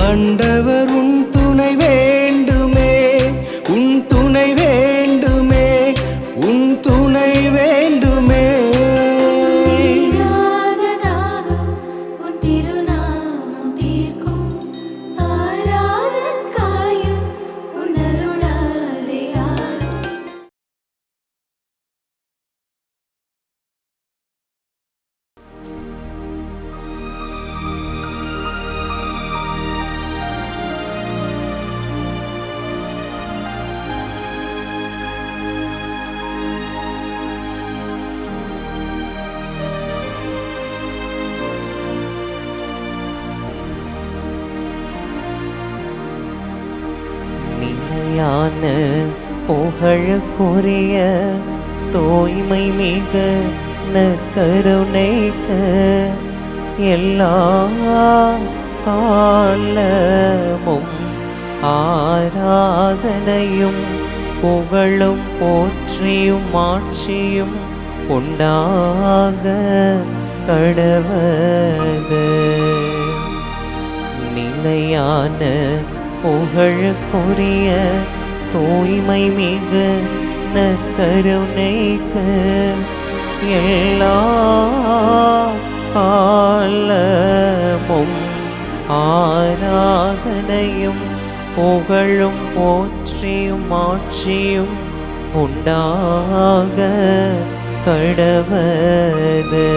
ஆண்டவர் உன் துணை வேண்டுமே, உன் துணை வேண்டுமே, உன் துணை வேண்டுமே. நிலையான புகழுக்குரிய தூய்மை மிக நற்கருணைக்கு எல்லா காலமும் ஆராதனையும் புகழும் போற்றியும் ஆட்சியும் உண்டாக கடவது. நிலையான புகழுக்குரிய தூய்மை மிகு நற்கருணைக்கு எல்லா காலமும் ஆராதனையும் புகழும் போற்றியும் ஆட்சியும் உண்டாக கடவது.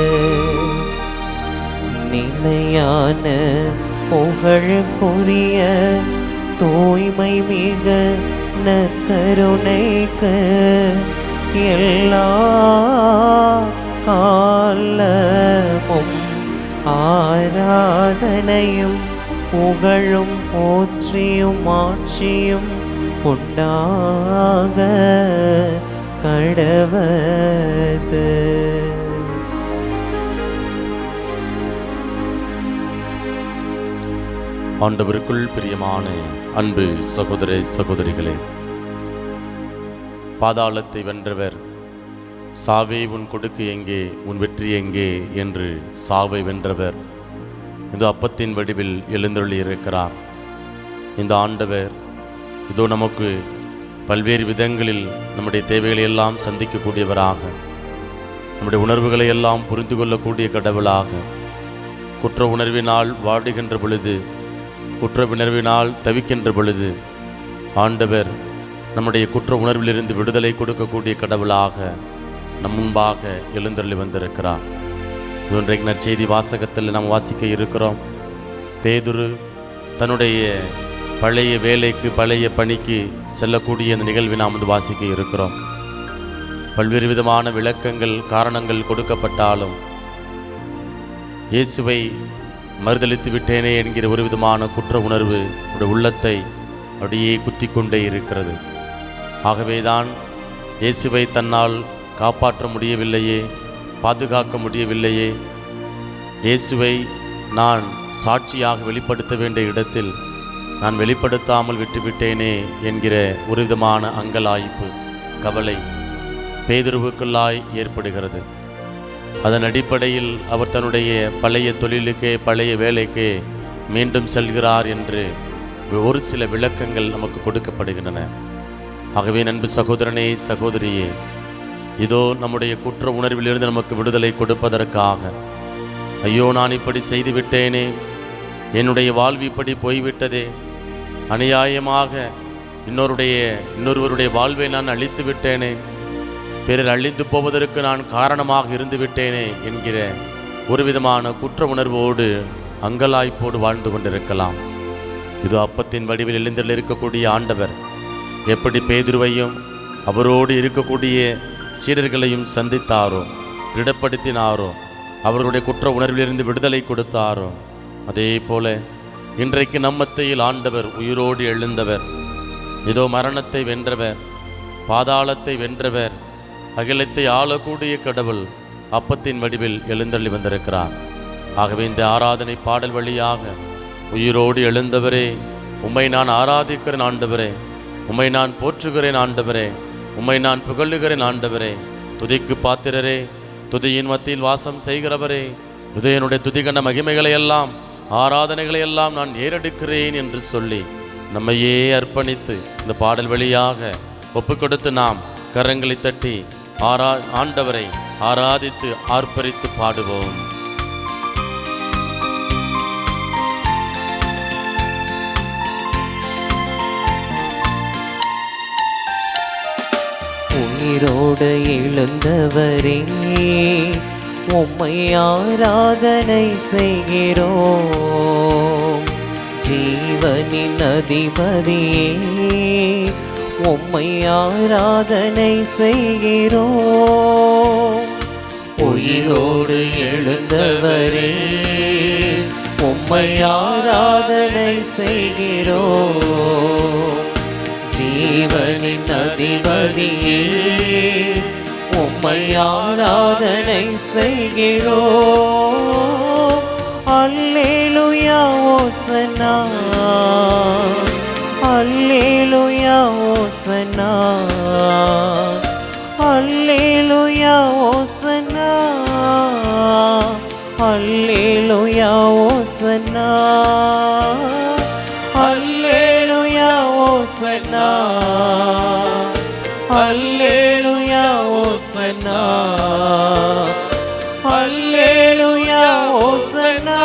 நிலையான புகழுக்குரிய தூய்மை மிக நற்கருணைக்கு எல்லா காலமும் ஆராதனையும் புகழும் போற்றியும் ஆட்சியும் உண்டாக கடவது. ஆண்டவருக்குள் பிரியமான அன்பு சகோதர சகோதரிகளே, பாதாளத்தை வென்றவர், சாவே உன் கொடுக்கு எங்கே, உன் வெற்றி எங்கே என்று சாவை வென்றவர் இந்த அப்பத்தின் வடிவில் எழுந்தருளி இருக்கிறார். இந்த ஆண்டவர் இதோ நமக்கு பல்வேறு விதங்களில் நம்முடைய தேவைகளை எல்லாம் சந்திக்கக்கூடியவராக, நம்முடைய உணர்வுகளை எல்லாம் புரிந்து கொள்ளக்கூடிய கடவுளாக, குற்ற உணர்வினால் வாடுகின்ற பொழுது, குற்ற உணர்வினால் தவிக்கின்ற பொழுது ஆண்டவர் நம்முடைய குற்ற உணர்விலிருந்து விடுதலை கொடுக்கக்கூடிய கடவுளாக நம் முன்பாக எழுந்தருளி வந்திருக்கிறார். இன்றைக்கு நற்செய்தி வாசகத்தில் நாம் வாசிக்க இருக்கிறோம். பேதுரு தன்னுடைய பழைய வேலைக்கு பழைய பணிக்கு செல்லக்கூடிய இந்த நிகழ்வை நாம் வந்து வாசிக்க இருக்கிறோம். பல்வேறு விதமான விளக்கங்கள் காரணங்கள் கொடுக்கப்பட்டாலும் இயேசுவை மறுதளித்து விட்டேனே என்கிற ஒரு விதமான குற்ற உணர்வு அவருடைய உள்ளத்தை அப்படியே குத்தி கொண்டே இருக்கிறது. ஆகவேதான் இயேசுவை தன்னால் காப்பாற்ற முடியவில்லையே, பாதுகாக்க முடியவில்லையே, இயேசுவை நான் சாட்சியாக வெளிப்படுத்த வேண்டிய இடத்தில் நான் வெளிப்படுத்தாமல் விட்டுவிட்டேனே என்கிற ஒரு விதமான அங்கலாய்ப்பு, கவலை பேதுருவுக்குள்ளாய் ஏற்படுகிறது. அதன் அடிப்படையில் அவர் தன்னுடைய பழைய தொழிலுக்கே பழைய வேலைக்கே மீண்டும் செல்கிறார் என்று ஒரு சில விளக்கங்கள் நமக்கு கொடுக்கப்படுகின்றன. ஆகவே அன்பு சகோதரனே சகோதரியே, இதோ நம்முடைய குற்ற உணர்விலிருந்து நமக்கு விடுதலை கொடுப்பதற்காக, ஐயோ நான் இப்படி செய்துவிட்டேனே, என்னுடைய வாழ்வு இப்படி போய்விட்டதே, அநியாயமாக இன்னொருவருடைய வாழ்வை நான் அழித்து விட்டேனே, பிறர் அழிந்து போவதற்கு நான் காரணமாக இருந்து விட்டேனே என்கிற ஒரு விதமான குற்ற உணர்வோடு அங்கலாய்ப்போடு வாழ்ந்து கொண்டிருக்கலாம். இது அப்பத்தின் வடிவில் எழுந்தில் இருக்கக்கூடிய ஆண்டவர் எப்படி பேதுருவையும் அவரோடு இருக்கக்கூடிய சீடர்களையும் சந்தித்தாரோ, திடப்படுத்தினாரோ, அவர்களுடைய குற்ற உணர்விலிருந்து விடுதலை கொடுத்தாரோ, அதே போல இன்றைக்கு நம்மத்தையில் ஆண்டவர் உயிரோடு எழுந்தவர், இதோ மரணத்தை வென்றவர், பாதாளத்தை வென்றவர், அகிலத்தை ஆளக்கூடிய கடவுள் அப்பத்தின் வடிவில் எழுந்தள்ளி வந்திருக்கிறார். ஆகவே இந்த ஆராதனை பாடல் வழியாக உயிரோடு எழுந்தவரே, உம்மை நான் ஆராதிக்கிறேன் ஆண்டவரே, உம்மை நான் போற்றுகிறேன் ஆண்டவரே, உம்மை நான் புகழுகிறேன் ஆண்டவரே, துதிக்கு பாத்திரரே, துதியின் மத்தியில் வாசம் செய்கிறவரே, துதியனுடைய துதிகண்ட மகிமைகளை எல்லாம் ஆராதனைகளை எல்லாம் நான் ஏறெடுக்கிறேன் என்று சொல்லி நம்மையே அர்ப்பணித்து இந்த பாடல் வழியாக ஒப்பு கொடுத்து நாம் கரங்களை தட்டி ஆண்டவரை ஆராதித்து ஆர்ப்பரித்து பாடுவோம். உயிரோடு எழுந்தவரே உம்மை ஆராதனை செய்கிறோம். ஜீவனின் அதிபதியே உம்மை ஆராதனை செய்கிறோம். உயிரோடு எழுந்தவரே உம்மை ஆராதனை செய்கிறோம். ஜீவனின் அதிபதியே உம்மை ஆராதனை செய்கிறோம். அல்லேலூயா ஓசன்னா, அல்லேலூயா ஓசன்னா, அல்லேலூயா ஓசன்னா, அல்லேலூயா ஓசன்னா, அல்லேலூயா ஓசன்னா, அல்லேலூயா ஓசன்னா, அல்லேலூயா ஓசன்னா,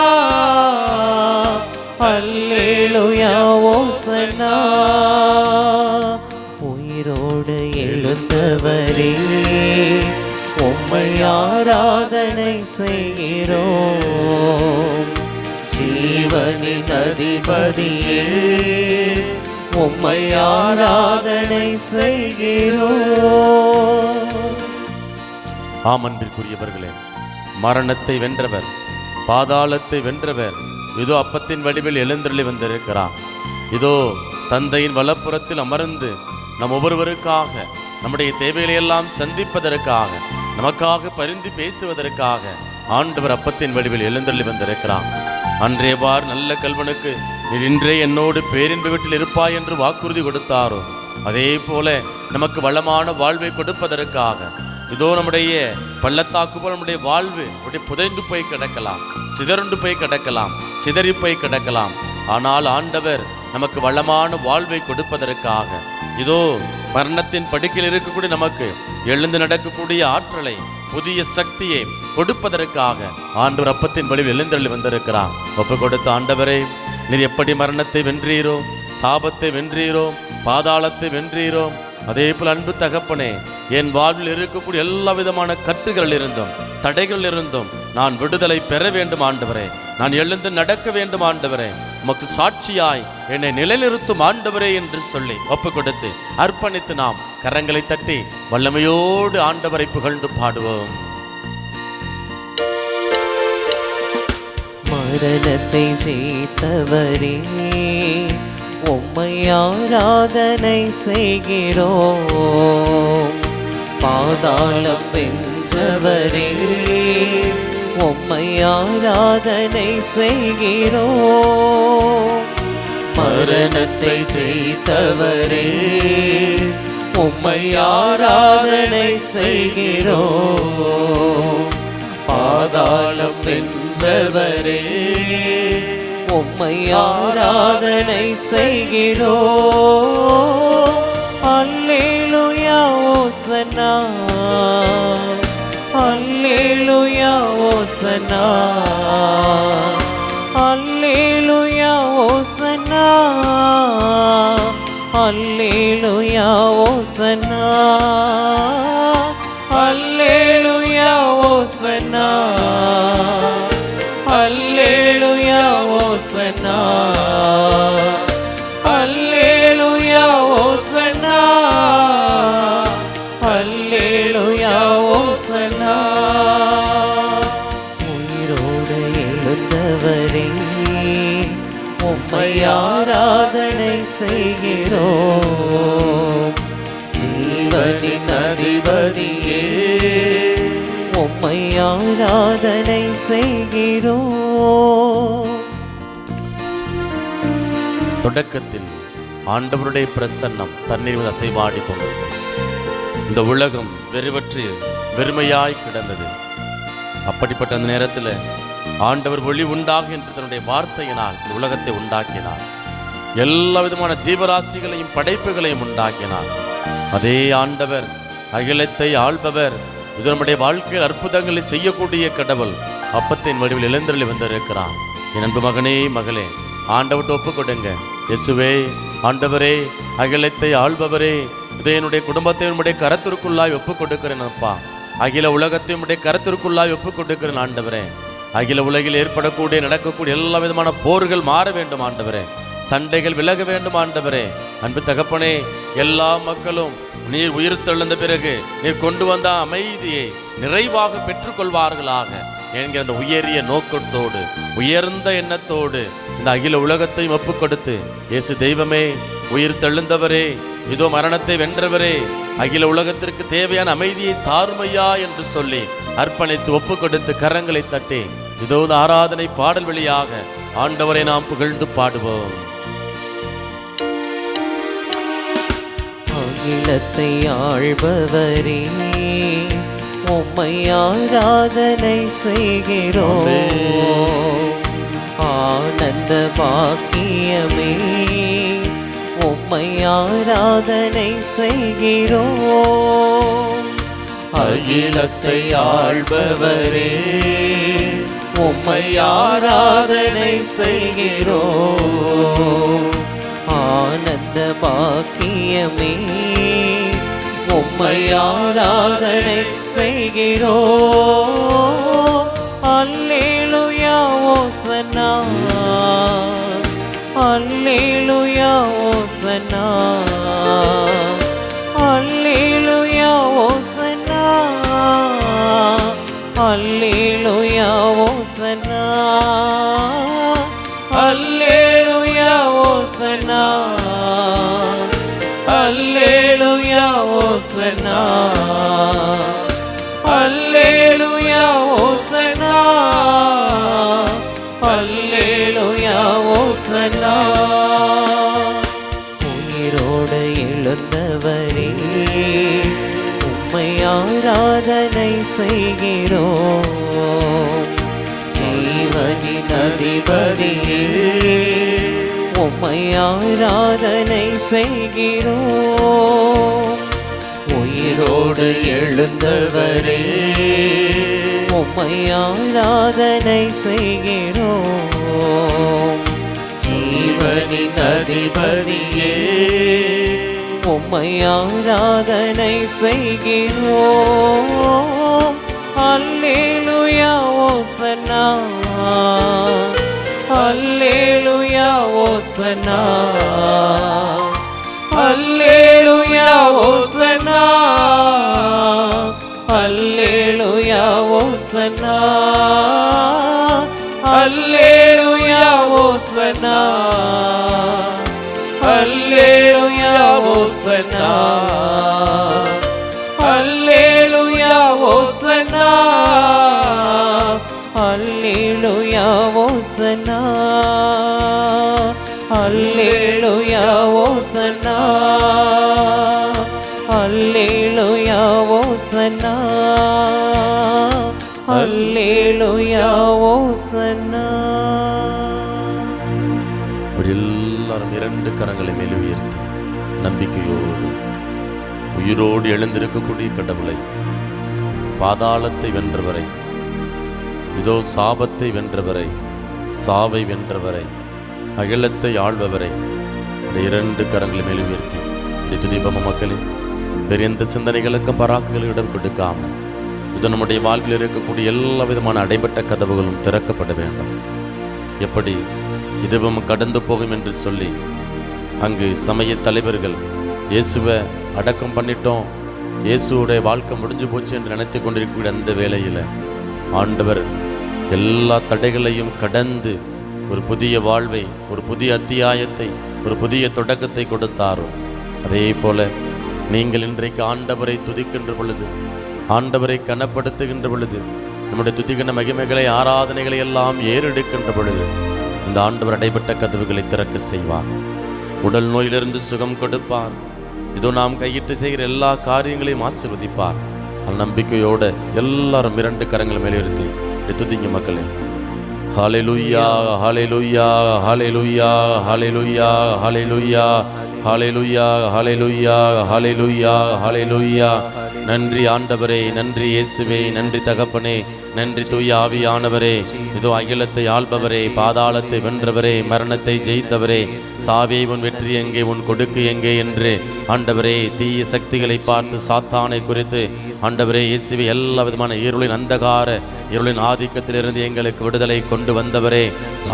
அல்லேலூயா ஓசன்னா. உயிரோடு எழுந்தவரே உம்மை ஆராதனை செய்கிறோம். ஜீவனின் அதிபதியே உம்மை ஆராதனை செய்கிறோம். ஆமன்பிற்குரியவர்களே, மரணத்தை வென்றவர், பாதாளத்தை வென்றவர் இதோ அப்பத்தின் வடிவில் எழுந்தருளி வந்திருக்கிறார். இதோ தந்தையின் வலப்புறத்தில் அமர்ந்து நம் ஒவ்வொருவருக்காக நம்முடைய தேவைகளை எல்லாம் சந்திப்பதற்காக, நமக்காக பரிந்து பேசுவதற்காக ஆண்டவர் அப்பத்தின் வடிவில் எழுந்தருளி வந்திருக்கிறார். அன்றையவாறு நல்ல கல்வனுக்கு நீர் இன்றே என்னோடு பேரின்ப வீட்டில் இருப்பாய் என்று வாக்குறுதி கொடுத்தாரோ, அதே போல நமக்கு வளமான வாழ்வை கொடுப்பதற்காக இதோ நம்முடைய பள்ளத்தாக்கு போல நம்முடைய வாழ்வு அப்படி புதைந்து போய் கிடக்கலாம், சிதறுண்டு போய் கிடக்கலாம், சிதறி போய் கிடக்கலாம். ஆனால் ஆண்டவர் நமக்கு வளமான வாழ்வை கொடுப்பதற்காக இதோ மரணத்தின் படுக்கையில் இருக்கக்கூடிய நமக்கு எழுந்து நடக்கக்கூடிய ஆற்றலை, புதிய சக்தியை கொடுப்பதற்காக ஆண்டவர் அப்பத்தின் வழியில் எழுந்தருளி வந்திருக்கிறார். ஒப்பு கொடுத்த ஆண்டவரே, நீர் எப்படி மரணத்தை வென்றீரோ, சாபத்தை வென்றீரோ, பாதாளத்தை வென்றீரோ, அதே போல் அன்பு தகப்பனே, என் வாழ்வில் இருக்கக்கூடிய எல்லா விதமான கட்டுகள் இருந்தும் தடைகள் இருந்தும் நான் விடுதலை பெற வேண்டும் ஆண்டவரே. நான் எழுந்து நடக்க வேண்டும் ஆண்டவரே. உமக்கு சாட்சியாய் என்னை நிலைநிறுத்தும் ஆண்டவரே என்று சொல்லி ஒப்பு கொடுத்து அர்ப்பணித்து நாம் கரங்களை தட்டி வல்லமையோடு ஆண்டவரை புகழ்ந்து பாடுவோம். மரணத்தை ஜெயித்தவரே உம்மை ஆராதனை செய்கிறோம். பாதாளம் வென்றவரே உம்மை ஆராதனை செய்கிறோம். மரணத்தை ஜெயித்தவரே உம்மை ஆராதனை செய்கிறோம். பாதாளம் வென்றவரே உம்மை ஆராதனை செய்கிறோம். அல்லேலூயா ஓசன்னா, அல்லேலூயா ஓசன்னா, அல்லேலூயா ஓசன்னா, அல்லேலூயா ஓசன்னா, அல்லேலூயா ஓசன்னா, அல்லேலூயா ஓசன்னா, அல்லேலூயா ஓசன்னா, அல்லேலூயா ஓசன்னா. உயிரோடு எழுந்தவரே உம்மை ஆராதனை செய்கிறோம். ஜீவனின் அதிபதியே உம்மை ஆராதனை செய்கிறோம். தொடக்கத்தில் ஆண்டவருடைய பிரசன்னம் தண்ணீர் மீது அசைவாடி கொண்டிருந்தது. இந்த உலகம் வெறுவற்று வெறுமையாய் கிடந்தது. அப்படிப்பட்ட அந்த நேரத்தில் ஆண்டவர் ஒளி உண்டாகு என்று தன்னுடைய வார்த்தையினால் இந்த உலகத்தை உண்டாக்கினார். எல்லா விதமான ஜீவராசிகளையும் படைப்புகளையும் உண்டாக்கினார். அதே ஆண்டவர் அகிலத்தை ஆள்பவர், இது நம்முடைய வாழ்க்கையில் அற்புதங்களை செய்யக்கூடிய கடவுள் அப்பத்தின் வடிவில் எழுந்தருளி வந்திருக்கிறார். என் அன்பு மகனே மகளே, ஆண்டவர்கிட்ட ஒப்பு கொடுங்க. இயேசுவே, ஆண்டவரே, அகிலத்தை ஆள்பவரே, இதை என்னுடைய குடும்பத்தை உம்முடைய கரத்திற்குள்ளாய் ஒப்பு கொடுக்கிறேன் அப்பா. அகில உலகத்தை உம்முடைய கரத்திற்குள்ளாய் ஒப்பு கொடுக்கிறேன் ஆண்டவரே. அகில உலகில் ஏற்படக்கூடிய நடக்கக்கூடிய எல்லா விதமான போர்கள் மாற வேண்டும் ஆண்டவரே. சண்டைகள் விலக வேண்டும் ஆண்டவரே. அன்பு தகப்பனே, எல்லா மக்களும் நீர் உயிர் தெழுந்த பிறகு நீர் கொண்டு வந்த அமைதியை நிறைவாக பெற்றுக்கொள்வார்களாக என்கிற அந்த உயரிய நோக்கத்தோடு, உயர்ந்த எண்ணத்தோடு இந்த அகில உலகத்தையும் ஒப்பு கொடுத்து, இயேசு தெய்வமே, உயிர் தெழுந்தவரே, இதோ மரணத்தை வென்றவரே, அகில உலகத்திற்கு தேவையான அமைதியை தாருமையா என்று சொல்லி அர்ப்பணித்து ஒப்பு கொடுத்து கரங்களை தட்டி இதோ ஆராதனை பாடல் வழியாக ஆண்டவரை நாம் புகழ்ந்து பாடுவோம். அகிலத்தை ஆள்பவரே, உம்மை ஆராதனை செய்கிறோம். ஆனந்த பாக்கியமே, உம்மை ஆராதனை செய்கிறோம். அகிலத்தை ஆள்பவரே, உம்மை ஆராதனை செய்கிறோம். ஆனந்த பாக்கியமே, உம்மை ஆராதனை செய்கிறோம். அல்லேலூயா ஓசன்னா, அல்லேலூயா ஓசன்னா, அல்லேலூயா ஓசன்னா, அல்லேலூயா ஓசன்னா, அல்லேலூயா ஓசன்னா, அல்லேலூயா ஓசன்னா, அல்லேலூயா ஓசன்னா, அல்லேலூயா ஓசன்னா. உயிரோடு எழுந்தவரே, உம்மை ஆராதனை செய்கிறோம். ஜீவனின் அதிபதியே, உம்மை ஆராதனை செய்கிறோம். உயிரோடு எழுந்தவரே, உம்மை ஆராதனை செய்கிறோம். ஜீவனின் அதிபதியே, உம்மை ஆராதனை செய்கிறோம். அல்லேலூயா ஓசன்னா, அல்லேலூயா ஓசன்னா, அல்லேலூயா ஓசன்னா, அல்லேலூயா ஓசன்னா, அல்லேலூயா ஓசன்னா, அல்லேலூயா ஓசன்னா, அல்லேலூயா ஓசன்னா, அல்லேலூயா ஓசன்னா, அல்லேலூயா ஓசன்னா, அல்லேலூயா ஓசன்னா, அல்லேலூயா ஓசன்னா. எல்லாரும் இரண்டு கரங்களை மேலே உயர்த்தி நம்பிக்கையோடு உயிரோடு எழுந்திருக்கக்கூடிய கடவுளை, பாதாளத்தை வென்றவரை, இதோ சாபத்தை வென்றவரை, சாவை வென்றவரை, அகிலத்தை ஆள்பவரை இரண்டு கரங்களை மேலே உயர்த்தி துதிப்போம். மக்களே, வேறு எந்த சிந்தனைகளுக்கும் பராக்குகளும் இடம் கொடுக்காமல் இது நம்முடைய வாழ்வில் இருக்கக்கூடிய எல்லா விதமான அடைபட்ட கதவுகளும் திறக்கப்பட வேண்டும். எப்படி இதுவும் கடந்து போகும் என்று சொல்லி அங்கு சமய தலைவர்கள் இயேசுவை அடக்கம் பண்ணிட்டோம், இயேசுடைய வாழ்க்கை முடிஞ்சு போச்சு என்று நினைத்து கொண்டிருக்கக்கூடிய அந்த வேளையில் ஆண்டவர் எல்லா தடைகளையும் கடந்து ஒரு புதிய வாழ்வை, ஒரு புதிய அத்தியாயத்தை, ஒரு புதிய தொடக்கத்தை கொடுத்தாரோ அதே போல நீங்கள் இன்றைக்கு ஆண்டவரை துதிக்கின்ற பொழுது, ஆண்டவரை கனப்படுத்துகின்ற பொழுது, நம்முடைய துதிக்கின்ற மகிமைகளை, ஆராதனைகளை எல்லாம் ஏறெடுக்கின்ற பொழுது இந்த ஆண்டவர் அடைபட்ட கதவுகளை திறக்க செய்வார். உடல் நோயிலிருந்து சுகம் கொடுப்பார். இதோ நாம் கையிட்டு செய்கிற எல்லா காரியங்களையும் ஆசீர்வதிப்பார். நம்பிக்கையோடு எல்லாரும் இரண்டு கரங்களை மேலே நிறுத்தி துதிங்க மக்களே. ஹalleluya ஹalleluya ஹalleluya ஹalleluya ஹalleluya ஹalleluya ஹalleluya ஹalleluya ஹalleluya. நன்றி ஆண்டவரே, நன்றி இயேசுவே, நன்றி தகப்பனே, நன்றி தூய ஆவியானவரே. இதோ அகிலத்தை ஆள்பவரே, பாதாளத்தை வென்றவரே, மரணத்தை ஜெயித்தவரே, சாவே உன் வெற்றி எங்கே, உன் கொடுக்கு எங்கே என்று ஆண்டவரே தீய சக்திகளை பார்த்து சாத்தானை குறித்து ஆண்டவரே இயேசுவே எல்லா விதமான இருளின் அந்தகார இருளின் ஆதிக்கத்திலிருந்து எங்களுக்கு விடுதலை கொண்டு வந்தவரே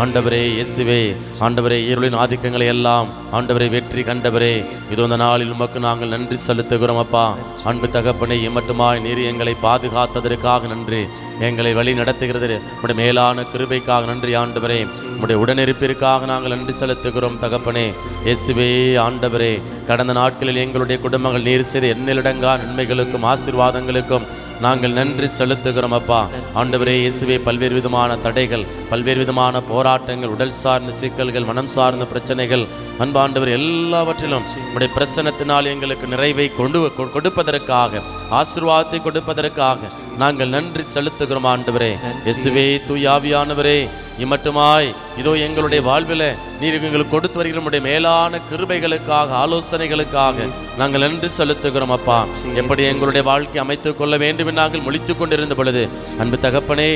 ஆண்டவரே இயேசுவே. ஆண்டவரே இருளின் ஆதிக்கங்களை எல்லாம் ஆண்டவரை வெற்றி கண்டவரே, இதோ இந்த நாளில் உமக்கு நாங்கள் நன்றி செலுத்துகிறோம் அப்பா. அன்பு தகப்பனை இம்மட்டுமாய் நீர் எங்களை பாதுகாத்ததற்காக நன்றி, எங்களை வழி நடத்துகிறது உடைய மேலான கிருபைக்காக நன்றி ஆண்டவரே. உடைய உடனிருப்பிற்காக நாங்கள் நன்றி செலுத்துகிறோம் தகப்பனே இயேசுவே. ஆண்டவரே கடந்த நாட்களில் எங்களுடைய குடும்பங்கள் நீர் செய்த எண்ணிலடங்கா நன்மைகளுக்கும் ஆசீர்வாதங்களுக்கும் நாங்கள் நன்றி செலுத்துகிறோம் அப்பா. ஆண்டவரே இயேசுவே, பல்வேறு விதமான தடைகள், பல்வேறு விதமான போராட்டங்கள், உடல் சார்ந்த சிக்கல்கள், மனம் சார்ந்த பிரச்சனைகள், அன்பாண்டவர் எல்லாவற்றிலும் உடைய பிரசன்னத்தினால் எங்களுக்கு நிறைவை கொடுப்பதற்காக, ஆசீர்வாதத்தை கொடுப்பதற்காக நாங்கள் நன்றி செலுத்துகிறோம் ஆண்டவரே இயேசுவே. தூய ஆவியானவரே இம்மட்டுமாய் இதோ எங்களுடைய வாழ்வில் நீர் எங்களுக்கு கொடுத்து வருகிற நம்முடைய மேலான கிருபைகளுக்காக, ஆலோசனைகளுக்காக நாங்கள் நன்றி செலுத்துகிறோம் அப்பா. எப்படி எங்களுடைய வாழ்க்கை அமைத்துக் கொள்ள வேண்டும் என்று நாங்கள் முழித்துக் கொண்டிருந்த பொழுது அன்பு தகப்பனே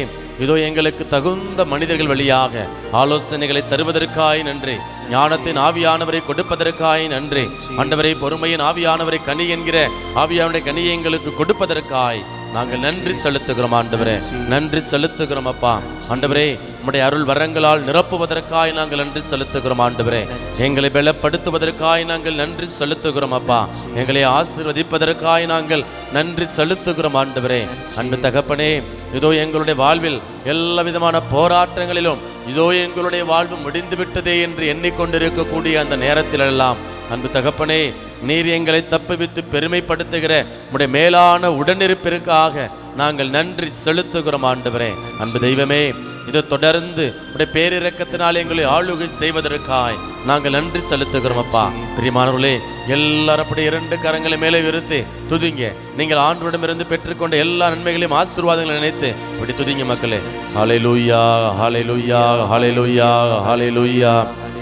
இதோ எங்களுக்கு தகுந்த மனிதர்கள் வழியாக ஆலோசனைகளை தருவதற்காய் நன்றி, ஞானத்தின் ஆவியானவரை கொடுப்பதற்காய் நன்றி ஆண்டவரை, பொறுமையின் ஆவியானவரை கனி என்கிற ஆவியானுடைய கனியை எங்களுக்கு கொடுப்பதற்காய் நாங்கள் நன்றி செலுத்துகிறோம் ஆண்டவரே, நன்றி செலுத்துகிறோம் அப்பா. ஆண்டவரே உம்முடைய அருள் வரங்களால் நிரப்புவதற்காய் நாங்கள் நன்றி செலுத்துகிறோம் ஆண்டவரே. எங்களை பலப்படுத்துவதற்காய் நாங்கள் நன்றி செலுத்துகிறோம் அப்பா. எங்களை ஆசீர்வதிப்பதற்காய் நாங்கள் நன்றி செலுத்துகிறோம் ஆண்டவரே. அன்பு தகப்பனே இதோ எங்களுடைய வாழ்வில் எல்லா விதமான போராட்டங்களிலும் இதோ எங்களுடைய வாழ்வு முடிந்து விட்டதே என்று எண்ணிக்கொண்டிருக்கக்கூடிய அந்த நேரத்திலெல்லாம் அன்பு தகப்பனே நீர் எங்களை தப்புவித்து பெருமைப்படுத்துகிற உடைய மேலான உடனிருப்பிற்காக நாங்கள் நன்றி செலுத்துகிறோம் ஆண்டவரே. அன்பு தெய்வமே இதை தொடர்ந்து உடைய பேரிரக்கத்தினால் எங்களை ஆளுகை செய்வதற்காய் நாங்கள் நன்றி செலுத்துகிறோம் அப்பா. பிரியமானவர்களே எல்லாரும் அப்படி இரண்டு கரங்களை மேலே விருத்தி துதிங்க. நீங்கள் ஆண்டவரிடமிருந்து பெற்றுக்கொண்ட எல்லா நன்மைகளையும் ஆசீர்வாதங்களை நினைத்து இப்படி துதிங்க மக்களே. ஹல்லேலூயா ஹல்லேலூயா ஹல்லேலூயா ஹல்லேலூயா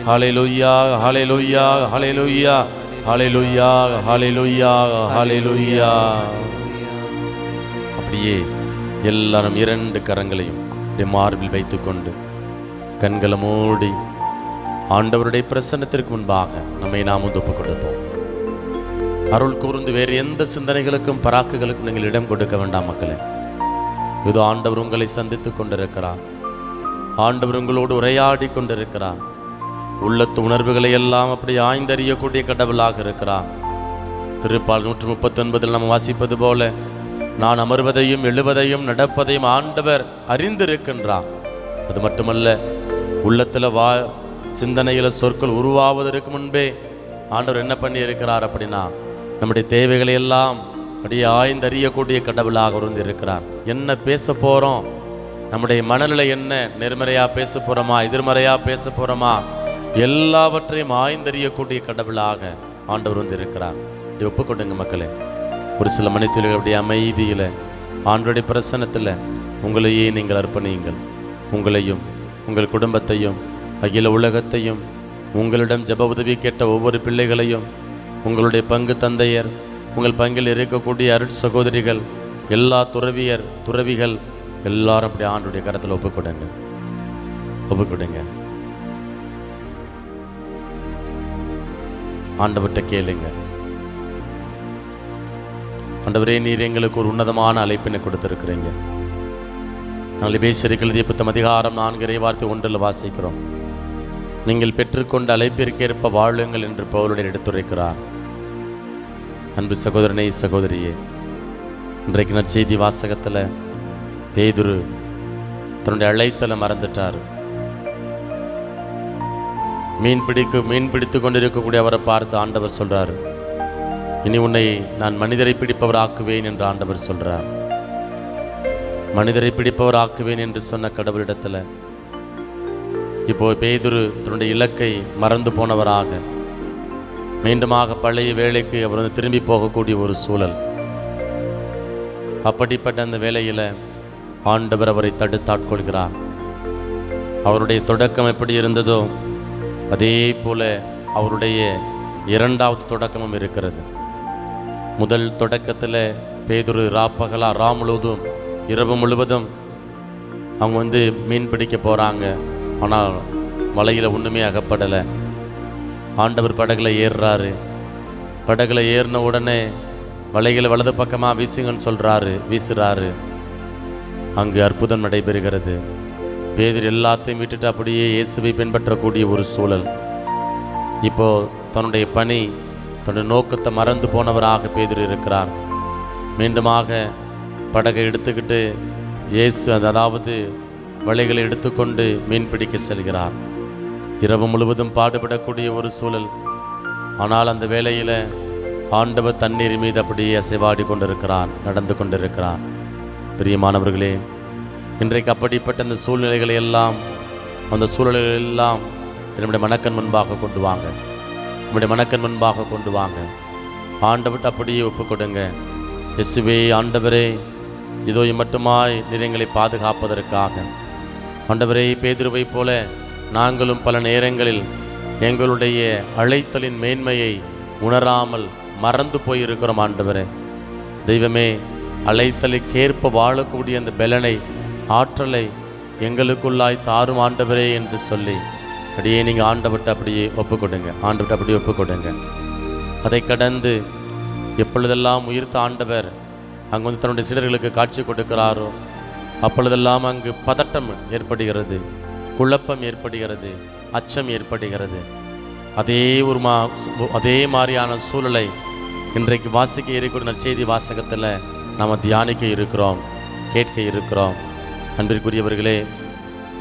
ஹல்லேலூயா ஹல்லேலூயா ஹல்லேலூயா ஹல்லேலூயா ஹல்லேலூயா ஹல்லேலூயா. அப்படியே எல்லாரும் இரண்டு கரங்களையும் மார்பில் வைத்துக்கொண்டு கண்களை மூடி ஆண்டவருடைய பிரசன்னத்திற்கு முன்பாக நம்மை நாம் ஒப்பு கொடுப்போம். அருள் கூர்ந்து வேறு எந்த சிந்தனைகளுக்கும் பராக்குகளுக்கும் நீங்கள் இடம் கொடுக்க வேண்டாம் மக்களே. இதோ ஆண்டவர் உங்களை சந்தித்துக் கொண்டிருக்கிறார், ஆண்டவர் உங்களோடு உரையாடி கொண்டிருக்கிறார். உள்ளத்து உணர்வுகளை எல்லாம் அப்படி ஆய்ந்தறியக்கூடிய கடவுளாக இருக்கிறார். திருப்பால் 139 நம்ம வாசிப்பது போல நான் அமர்வதையும் எழுவதையும் நடப்பதையும் ஆண்டவர் அறிந்திருக்கின்றார். அது மட்டுமல்ல, உள்ளத்துல சிந்தனையில சொற்கள் உருவாவதற்கு முன்பே ஆண்டவர் என்ன பண்ணி இருக்கிறார் அப்படின்னா நம்முடைய தேவைகளை எல்லாம் அப்படியே ஆய்ந்தறியக்கூடிய கடவுளாக இருந்திருக்கிறார். என்ன பேச போறோம், நம்முடைய மனநிலை என்ன, நேர்மறையா பேச போறோமா, எதிர்மறையா பேச போறோமா, எல்லாவற்றையும் ஆய்ந்தறியக்கூடிய கடவுளாக ஆண்டவர் இருந்திருக்கிறார். இப்படி ஒப்புக்கொடுங்க மக்களே. ஒரு சில மணித்துளிகளுடைய அமைதியில் ஆண்டவருடைய பிரசன்னத்தில் உங்களையே நீங்கள் அர்ப்பணியுங்கள். உங்களையும் உங்கள் குடும்பத்தையும் அகில உலகத்தையும் உங்களிடம் ஜெப உதவி கேட்ட ஒவ்வொரு பிள்ளைகளையும், உங்களுடைய பங்கு தந்தையர், உங்கள் பங்கில் இருக்கக்கூடிய அருட் சகோதரிகள், எல்லா துறவிகள் எல்லாரும் அப்படி ஆண்டவருடைய கரத்தில் ஒப்புக்கொடுங்க. ஆண்டவர்கிட்ட கேளுங்க. ஆண்டவரே நீர் எங்களுக்கு ஒரு உன்னதமான அழைப்பினை கொடுத்திருக்கிறீங்க. நாங்கள் எபேசியருக்கு எழுதிய புத்தகம் அதிகாரம் 4 இறைவார்த்தை 1 வாசிக்கிறோம். நீங்கள் பெற்றுக்கொண்ட அழைப்பிற்கேற்ப வாழுங்கள் என்று பவுலுடைய எடுத்துரைக்கிறார். அன்பு சகோதரனே சகோதரியே, இன்றைக்கு நற்செய்தி வாசகத்தில் பேதுரு தன்னுடைய அழைத்தலை மறந்துட்டார். மீன் பிடித்து கொண்டிருக்கக்கூடிய அவரை பார்த்து ஆண்டவர் சொல்றார், இனி உன்னை நான் மனிதரை பிடிப்பவர் ஆக்குவேன் என்று ஆண்டவர் சொல்றார். மனிதரை பிடிப்பவர் ஆக்குவேன் என்று சொன்ன கடவுளிடத்துல இப்போ பேதுரு தன்னுடைய இலக்கை மறந்து போனவராக மீண்டுமாக பழைய வேலைக்கு அவர் திரும்பி போகக்கூடிய ஒரு சூழல். அப்படிப்பட்ட அந்த வேளையில ஆண்டவர் அவரை தடுத்தாட்கொள்கிறார். அவருடைய தொடக்கம் எப்படி இருந்ததோ அதே போல அவருடைய இரண்டாவது தொடக்கமும் இருக்கிறது. முதல் தொடக்கத்தில் பேதுரு ராப்பகலா முழுவதும் இரவு முழுவதும் அவங்க மீன் பிடிக்க போகிறாங்க. ஆனால் வலையில் ஒன்றுமே அகப்படலை. ஆண்டவர் படகுல ஏறுறாரு. படகுல ஏறின உடனே வலைகளை வலது பக்கமாக வீசுங்கன்னு சொல்கிறாரு. வீசுறாரு. அங்கு அற்புதம் நடைபெறுகிறது. பேதுரு எல்லாத்தையும் விட்டுட்டு அப்படியே இயேசுவை பின்பற்றக்கூடிய ஒரு சூழல். இப்போ தன்னுடைய பணி, தன்னுடைய நோக்கத்தை மறந்து போனவராக பேதுரு இருக்கிறார். மீண்டுமாக படகை எடுத்துக்கிட்டு இயேசு அதாவது வலைகளை எடுத்துக்கொண்டு மீன் பிடிக்க செல்கிறார். இரவு முழுவதும் பாடுபடக்கூடிய ஒரு சூழல். ஆனால் அந்த வேளையில் ஆண்டவர் தண்ணீர் மீது அப்படியே அசைவாடி கொண்டிருக்கிறார், நடந்து கொண்டிருக்கிறார். பிரியமானவர்களே, இன்றைக்கு அப்படிப்பட்ட அந்த சூழ்நிலைகளை எல்லாம், அந்த சூழல்கள் எல்லாம் நம்முடைய மனக்கண் முன்பாக கொண்டு வாங்க. நம்முடைய மனக்கண் முன்பாக கொண்டு வாங்க. ஆண்டவர்கிட்ட அப்படியே ஒப்பு கொடுங்க. இயேசுவே, ஆண்டவரே, இதோ இம்மட்டுமாய் நீர் எங்களை பாதுகாப்பதற்காக. ஆண்டவரே, பேதுருவை போல நாங்களும் பல நேரங்களில் எங்களுடைய அழைத்தலின் மேன்மையை உணராமல் மறந்து போயிருக்கிறோம். ஆண்டவரே, தெய்வமே, அழைத்தலுக்கேற்ப வாழக்கூடிய அந்த பலனை, ஆற்றலை எங்களுக்குள்ளாய் தாரும் ஆண்டவரே என்று சொல்லி அப்படியே நீங்கள் ஆண்டவர்கிட்ட அப்படியே ஒப்பு கொடுங்க. ஆண்டவர்கிட்ட அப்படியே ஒப்பு கொடுங்க. அதை கடந்து எப்பொழுதெல்லாம் உயிர்த்த ஆண்டவர் அங்கு தன்னுடைய சீடர்களுக்கு காட்சி கொடுக்கிறாரோ அப்பொழுதெல்லாம் அங்கு பதட்டம் ஏற்படுகிறது, குழப்பம் ஏற்படுகிறது, அச்சம் ஏற்படுகிறது. அதே மாதிரியான சூழலை இன்றைக்கு வாசிக்க இருக்கக்கூடிய நற்செய்தி வாசகத்தில் நாம் தியானிக்க இருக்கிறோம், கேட்க இருக்கிறோம். அன்பிற்குரியவர்களே,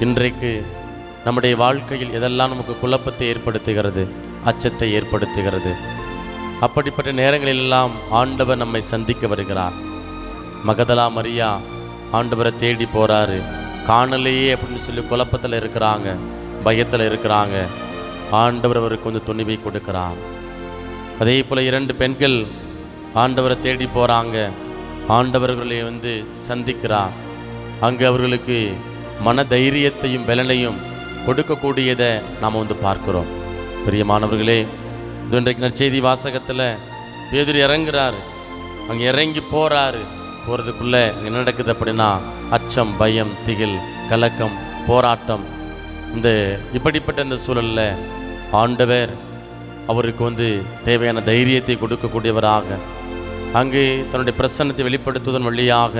இன்றைக்கு நம்முடைய வாழ்க்கையில் எதெல்லாம் நமக்கு குழப்பத்தை ஏற்படுத்துகிறது, அச்சத்தை ஏற்படுத்துகிறது, அப்படிப்பட்ட நேரங்களிலெல்லாம் ஆண்டவர் நம்மை சந்திக்க வருகிறார். மகதலா மரியா ஆண்டவரை தேடி போகிறாரு. காணலையே அப்படின்னு சொல்லி குழப்பத்தில் இருக்கிறாங்க, பயத்தில் இருக்கிறாங்க. ஆண்டவர் அவருக்கு துணிவை கொடுக்கிறார். அதே போல் 2 பெண்கள் ஆண்டவரை தேடி போகிறாங்க. ஆண்டவர்களை சந்திக்கிறார். அங்கு அவர்களுக்கு மன தைரியத்தையும் பலனையும் கொடுக்கக்கூடியதை நாம் பார்க்கிறோம். பிரியமானவர்களே, இது இன்றைக்கு நற்செய்தி வாசகத்தில் பேதுரு இறங்குறாரு. அங்கே இறங்கி போகிறாரு. போகிறதுக்குள்ளே அங்கே என்ன நடக்குது அப்படின்னா அச்சம், பயம், திகில், கலக்கம், போராட்டம். இப்படிப்பட்ட இந்த சூழலில் ஆண்டவர் அவருக்கு தேவையான தைரியத்தை கொடுக்கக்கூடியவராக அங்கு தன்னுடைய பிரசன்னத்தை வெளிப்படுத்துவதன் வழியாக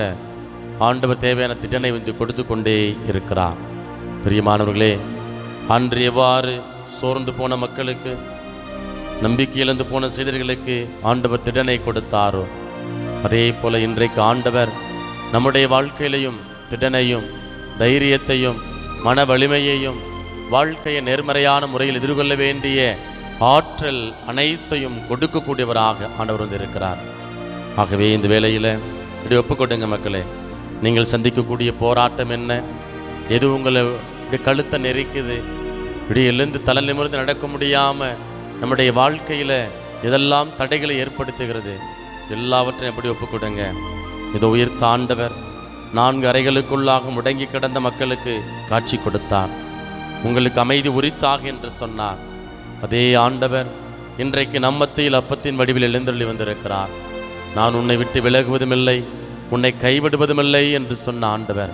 ஆண்டவர் தேவையான திட்டனை கொடுத்து கொண்டே இருக்கிறார். பிரியமானவர்களே, அன்று எவ்வாறு சோர்ந்து போன மக்களுக்கு, நம்பிக்கை இழந்து போன சீடர்களுக்கு ஆண்டவர் திட்டனை கொடுத்தாரோ அதே போல இன்றைக்கு ஆண்டவர் நம்முடைய வாழ்க்கையிலையும் திட்டனையும் தைரியத்தையும் மன வலிமையையும் வாழ்க்கையை நேர்மறையான முறையில் எதிர்கொள்ள வேண்டிய ஆற்றல் அனைத்தையும் கொடுக்கக்கூடியவராக ஆண்டவர் இருக்கிறார். ஆகவே இந்த வேளையில் இப்படி ஒப்புக்கொடுங்க மக்களே. நீங்கள் சந்திக்கக்கூடிய போராட்டம் என்ன, எது உங்களை இப்படி கழுத்தை நெரிக்குது, இப்படி எழுந்து தலை நிமிர்ந்து நடக்க முடியாமல் நம்முடைய வாழ்க்கையில் இதெல்லாம் தடைகளை ஏற்படுத்துகிறது, எல்லாவற்றையும் எப்படி ஒப்புக்கொடுங்க. இதோ உயிர்த்த ஆண்டவர் 4 அறைகளுக்குள்ளாக முடங்கி கிடந்த மக்களுக்கு காட்சி கொடுத்தார். உங்களுக்கு அமைதி உரித்தாக என்று சொன்னார். அதே ஆண்டவர் இன்றைக்கு நம்மத்தில் அப்பத்தின் வடிவில் எழுந்தருளி வந்திருக்கிறார். நான் உன்னை விட்டு விலகுவதுமில்லை, உன்னை கைவிடுவதுமில்லை என்று சொன்ன ஆண்டவர்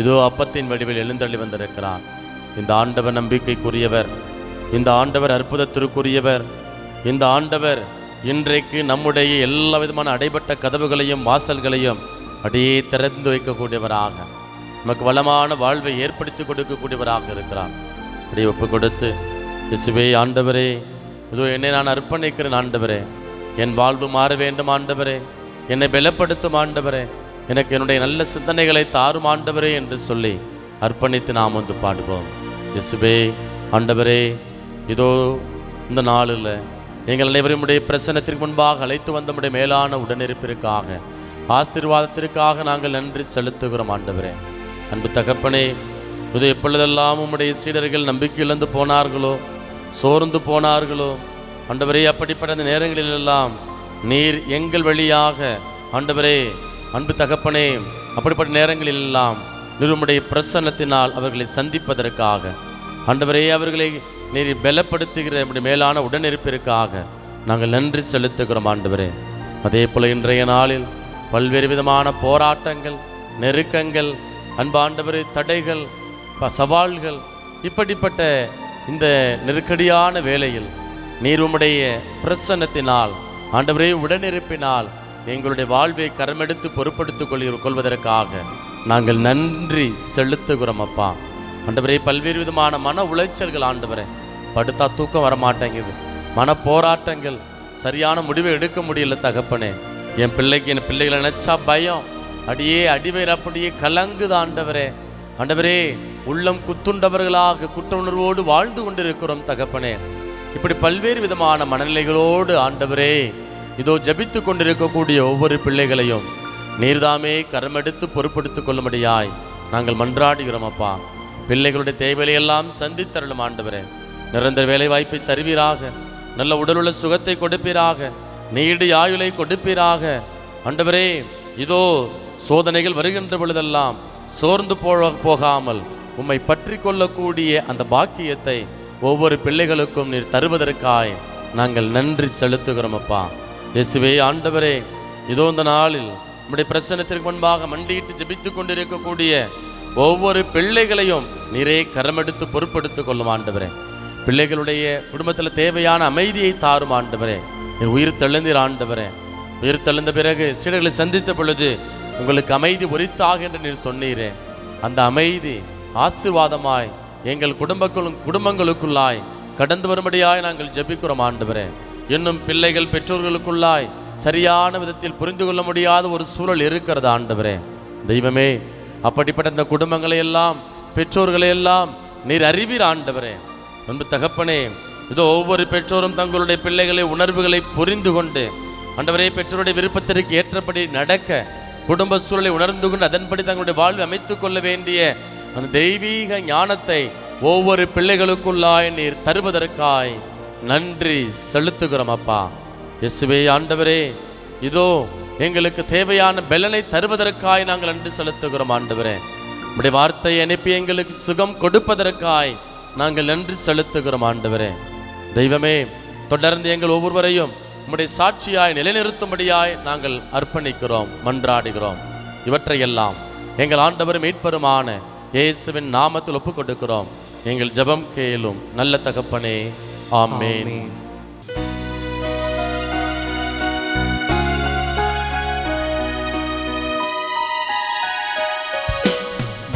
இதோ அப்பத்தின் வடிவில் எழுந்தருளி வந்திருக்கிறார். இந்த ஆண்டவர் நம்பிக்கைக்குரியவர், இந்த ஆண்டவர் அற்புதத்திற்குரியவர். இந்த ஆண்டவர் இன்றைக்கு நம்முடைய எல்லா விதமான அடைபட்ட கதவுகளையும் வாசல்களையும் அப்படியே திறந்து வைக்கக்கூடியவராக, நமக்கு வளமான வாழ்வை ஏற்படுத்தி கொடுக்கக்கூடியவராக இருக்கிறார். அப்படியே ஒப்பு கொடுத்து, இயேசுவே ஆண்டவரே, இதோ என்னை நான் அர்ப்பணிக்கிறேன் ஆண்டவரே, என் வாழ்வு மாற வேண்டும் ஆண்டவரே, என்னை பலப்படுத்தும் ஆண்டவரே, எனக்கு என்னுடைய நல்ல சிந்தனைகளை தாரும் ஆண்டவரே என்று சொல்லி அர்ப்பணித்து நாம் பாடுவோம். இயேசுவே ஆண்டவரே, இதோ இந்த நாளில் எங்கள் அனைவரும் உடைய பிரசன்னத்திற்கு முன்பாக அழைத்து வந்த மேலான உடனிருப்பிற்காக, ஆசீர்வாதத்திற்காக நாங்கள் நன்றி செலுத்துகிறோம் ஆண்டவரே. அன்பு தகப்பனே, இது எப்பொழுதெல்லாம் உம்முடைய சீடர்கள் நம்பிக்கை இழந்து போனார்களோ, சோர்ந்து போனார்களோ ஆண்டவரே, அப்படிப்பட்ட அந்த நேரங்களிலெல்லாம் நீர் எங்கள் வழியாக ஆண்டவரே, அன்பு தகப்பனே, அப்படிப்பட்ட நேரங்களிலெல்லாம் உம்முடைய பிரசன்னத்தினால் அவர்களை சந்திப்பதற்காக ஆண்டவரே, அவர்களை நீர் பலப்படுத்துகிற நம்முடைய மேலான உடனிருப்பிற்காக நாங்கள் நன்றி செலுத்துகிறோம் ஆண்டவரே. அதே போல இன்றைய நாளில் பல்வேறு விதமான போராட்டங்கள், நெருக்கங்கள், அன்பாண்டவரே, தடைகள், சவால்கள், இப்படிப்பட்ட இந்த நெருக்கடியான வேளையில் நீர் உம்முடைய பிரசன்னத்தினால் ஆண்டவரே உடனிருப்பினால் எங்களுடைய வாழ்வை கரமெடுத்து பொறுப்படுத்திக் கொள்வதற்காக நாங்கள் நன்றி செலுத்துகிறோம் அப்பா. ஆண்டவரே, பல்வேறு விதமான மன உளைச்சல்கள் ஆண்டவரே, படுத்தா தூக்கம் வரமாட்டேங்குது, மன போராட்டங்கள், சரியான முடிவை எடுக்க முடியல தகப்பனே. என் பிள்ளைகளை நினைச்சா பயம், அடியே அடிவயிறு அப்படியே கலங்குது ஆண்டவரே. ஆண்டவரே, உள்ளம் குத்துண்டவர்களாக குற்ற உணர்வோடு வாழ்ந்து கொண்டிருக்கிறோம் தகப்பனே. இப்படி பல்வேறு விதமான மனநிலைகளோடு ஆண்டவரே இதோ ஜபித்து கொண்டிருக்கக்கூடிய ஒவ்வொரு பிள்ளைகளையும் நீர்தாமே கரமெடுத்து பொறுப்படுத்திக் கொள்ளும்படியாய் நாங்கள் மன்றாடுகிறோம் அப்பா. பிள்ளைகளுடைய தேவையெல்லாம் சந்தித்தருளும் ஆண்டவரே. நிரந்தர வேலை வாய்ப்பை தருவீராக, நல்ல உடலுள்ள சுகத்தை கொடுப்பீராக, நீடு ஆயுளை கொடுப்பீராக ஆண்டவரே. இதோ சோதனைகள் வருகின்ற பொழுதெல்லாம் சோர்ந்து போகாமல் உம்மை பற்றி கொள்ளக்கூடிய அந்த பாக்கியத்தை ஒவ்வொரு பிள்ளைகளுக்கும் நீர் தருவதற்காய் நாங்கள் நன்றி செலுத்துகிறோம் அப்பா. இயேசுவே ஆண்டவரே, இதோ இந்த நாளில் நம்முடைய பிரசன்னத்திற்கு முன்பாக மண்டியிட்டு ஜெபித்து கொண்டிருக்கக்கூடிய ஒவ்வொரு பிள்ளைகளையும் நீரே கரமெடுத்து பொறுப்படுத்திக் கொள்ளும் ஆண்டவரே. பிள்ளைகளுடைய குடும்பத்தில் தேவையான அமைதியை தாரும் ஆண்டவரே. நீர் உயிர் தெழுந்தீர் ஆண்டவரே. உயிர் தெழுந்த பிறகு சீடர்களை சந்தித்த பொழுது உங்களுக்கு அமைதி உரித்தாக என்று நீர் சொன்னீரே. அந்த அமைதி ஆசீர்வாதமாய் எங்கள் குடும்பங்களுக்குள்ளாய் கடந்து வரும்படியாய் நாங்கள் ஜெபிக்கிறோம் ஆண்டவரே. இன்னும் பிள்ளைகள் பெற்றோர்களுக்குள்ளாய் சரியான விதத்தில் புரிந்து கொள்ள முடியாத ஒரு சூழல் இருக்கிறது ஆண்டவரே. தெய்வமே, அப்படிப்பட்ட இந்த குடும்பங்களை எல்லாம் பெற்றோர்களை எல்லாம் நீர் அறிவீர் ஆண்டவரே. அன்பு தகப்பனே, இதோ ஒவ்வொரு பெற்றோரும் தங்களுடைய பிள்ளைகளை உணர்வுகளை புரிந்து கொண்டு ஆண்டவரே பெற்றோருடைய விருப்பத்திற்கு ஏற்றபடி நடக்க, குடும்ப சூழலை உணர்ந்து கொண்டு அதன்படி தங்களுடைய வாழ்வை அமைத்துக் கொள்ள வேண்டிய அந்த தெய்வீக ஞானத்தை ஒவ்வொரு பிள்ளைகளுக்குள்ளாய் நீர் தருவதற்காய் நன்றி செலுத்துகிறோம் அப்பா. இயேசுவே ஆண்டவரே, இதோ எங்களுக்கு தேவையான பலனை தருவதற்காய் நாங்கள் நன்றி செலுத்துகிறோம் ஆண்டவரே. உம்முடைய வார்த்தையை அனுப்பி எங்களுக்கு சுகம் கொடுப்பதற்காய் நாங்கள் நன்றி செலுத்துகிறோம் ஆண்டவரே. தெய்வமே, தொடர்ந்து எங்கள் ஒவ்வொருவரையும் உம்முடைய சாட்சியாய் நிலைநிறுத்தும்படியாய் நாங்கள் அர்ப்பணிக்கிறோம், மன்றாடுகிறோம். இவற்றையெல்லாம் எங்கள் ஆண்டவரும் மீட்பருமான இயேசுவின் நாமத்தில் ஒப்புக் கொடுக்கிறோம். எங்கள் ஜெபம் கேளும் நல்ல தகப்பனே, ஆமென்.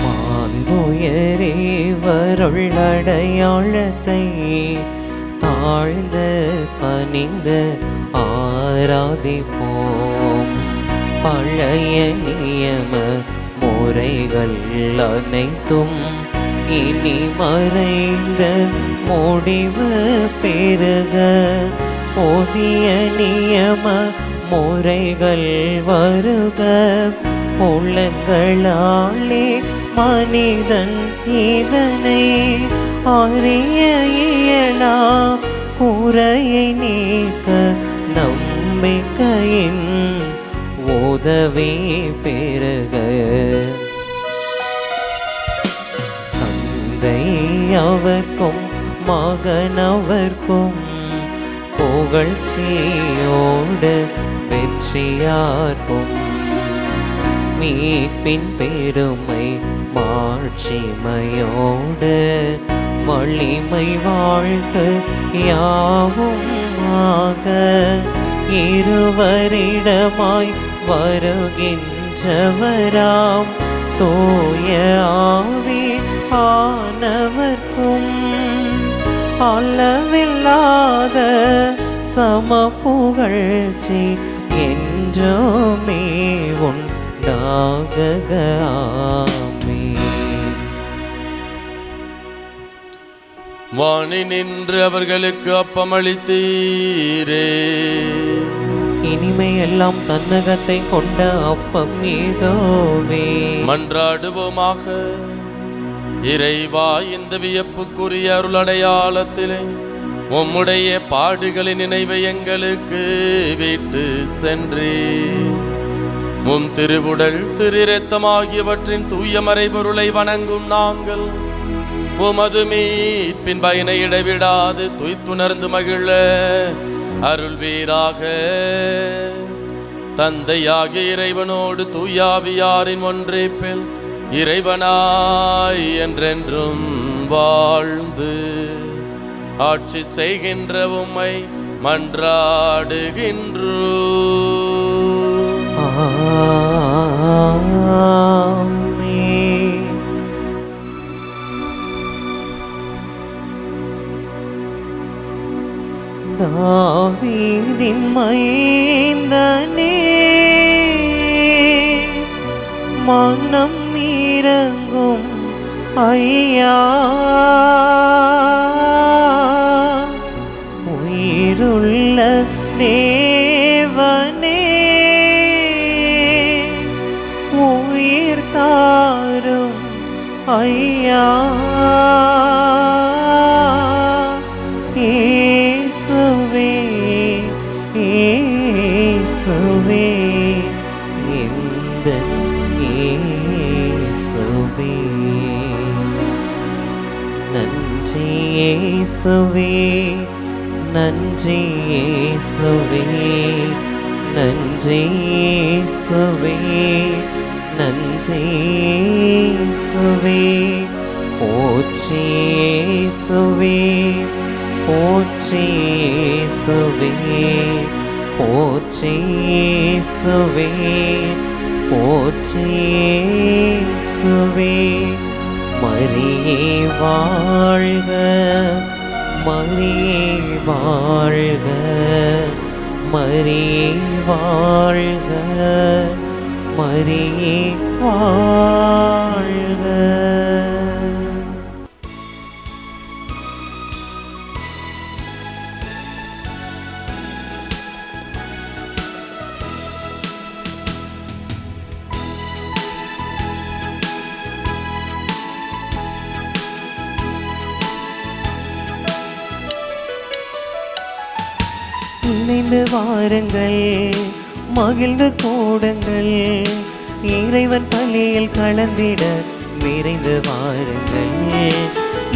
மாண்புயரே வருளடையாளத்தை தாழ்ந்த பணிந்து ஆராதிப்போம். பழைய நியம முறைகள் அனைத்தும் இனி மறைந்த முடிவு பெருக, புதிய நியம முறைகள் வருக. உள்ளங்களாலே மனிதன் இதனை அறிய இயலா, குறையை நீக்க நம்பிக்கையின் உதவி பெருக. தந்தை அவர்க்கும் மகனவர்க்கும் புகழ்ச்சியோடு வெற்றியார்க்கும், மீட்பின் பெருமை மாட்சிமையோடு வலிமை வாழ்த்து யாவும் ஆக. இருவரிடமாய் வருகின்றவராம் தூய ஆவி ஆனவர்க்கும் அளவில்லாத சம புகழ்ச்சி என்றுமே உண்டாகுக. ஆமென். வாணி நின்று அவர்களுக்கு அப்பமளித்தீரே, இனிமை எல்லாம் தன்னகத்தை கொண்ட அப்பம் மீதோவே. மன்றாடுவோமாக. இறைவா, இந்த வியப்புக்குரிய அருளடையாளத்திலே உம்முடைய பாடுகளின் நினைவை எங்களுக்கு விட்டு சென்றே. உம் திருவுடல் திருரத்தம் ஆகியவற்றின் தூய மறைபொருளை வணங்கும் நாங்கள் உமது மீட்பின் பயனை இடைவிடாது துய்த்துணர்ந்து மகிழ அருள்வீராக. தந்தையாகிய இறைவனோடு தூயாவியாரின் ஒன்றிப்பில் இறைவனாய் என்றென்றும் வாழ்ந்து ஆட்சி செய்கின்ற உம்மை மன்றாடுகின்றோம். ஆமென். தாவீதின் மைந்தனே, மனம் இறங்கும் ஐயா, உயிருள்ள தேவனே, உயிர் தாரும் ஐயா. இயேசுவே, இயேசுவே, எந்தன் இயேசுவே. நன்றி இயேசுவே, நன்றி இயேசுவே, நன்றி இயேசுவே, நன்றி இயேசுவே. போற்றி இயேசுவே, போற்றி இயேசுவே, போற்றி இயேசுவே, போற்றி இயேசுவே. மரியே வாழ்க, மரியே வாழ்க, மரியே வாழ்க, மரியே வாழ்க. இணைந்து வாருங்கள், மகிழ்ந்து கூடுங்கள், இறைவன் பள்ளியில் கலந்திட விரைந்து வாருங்கள்.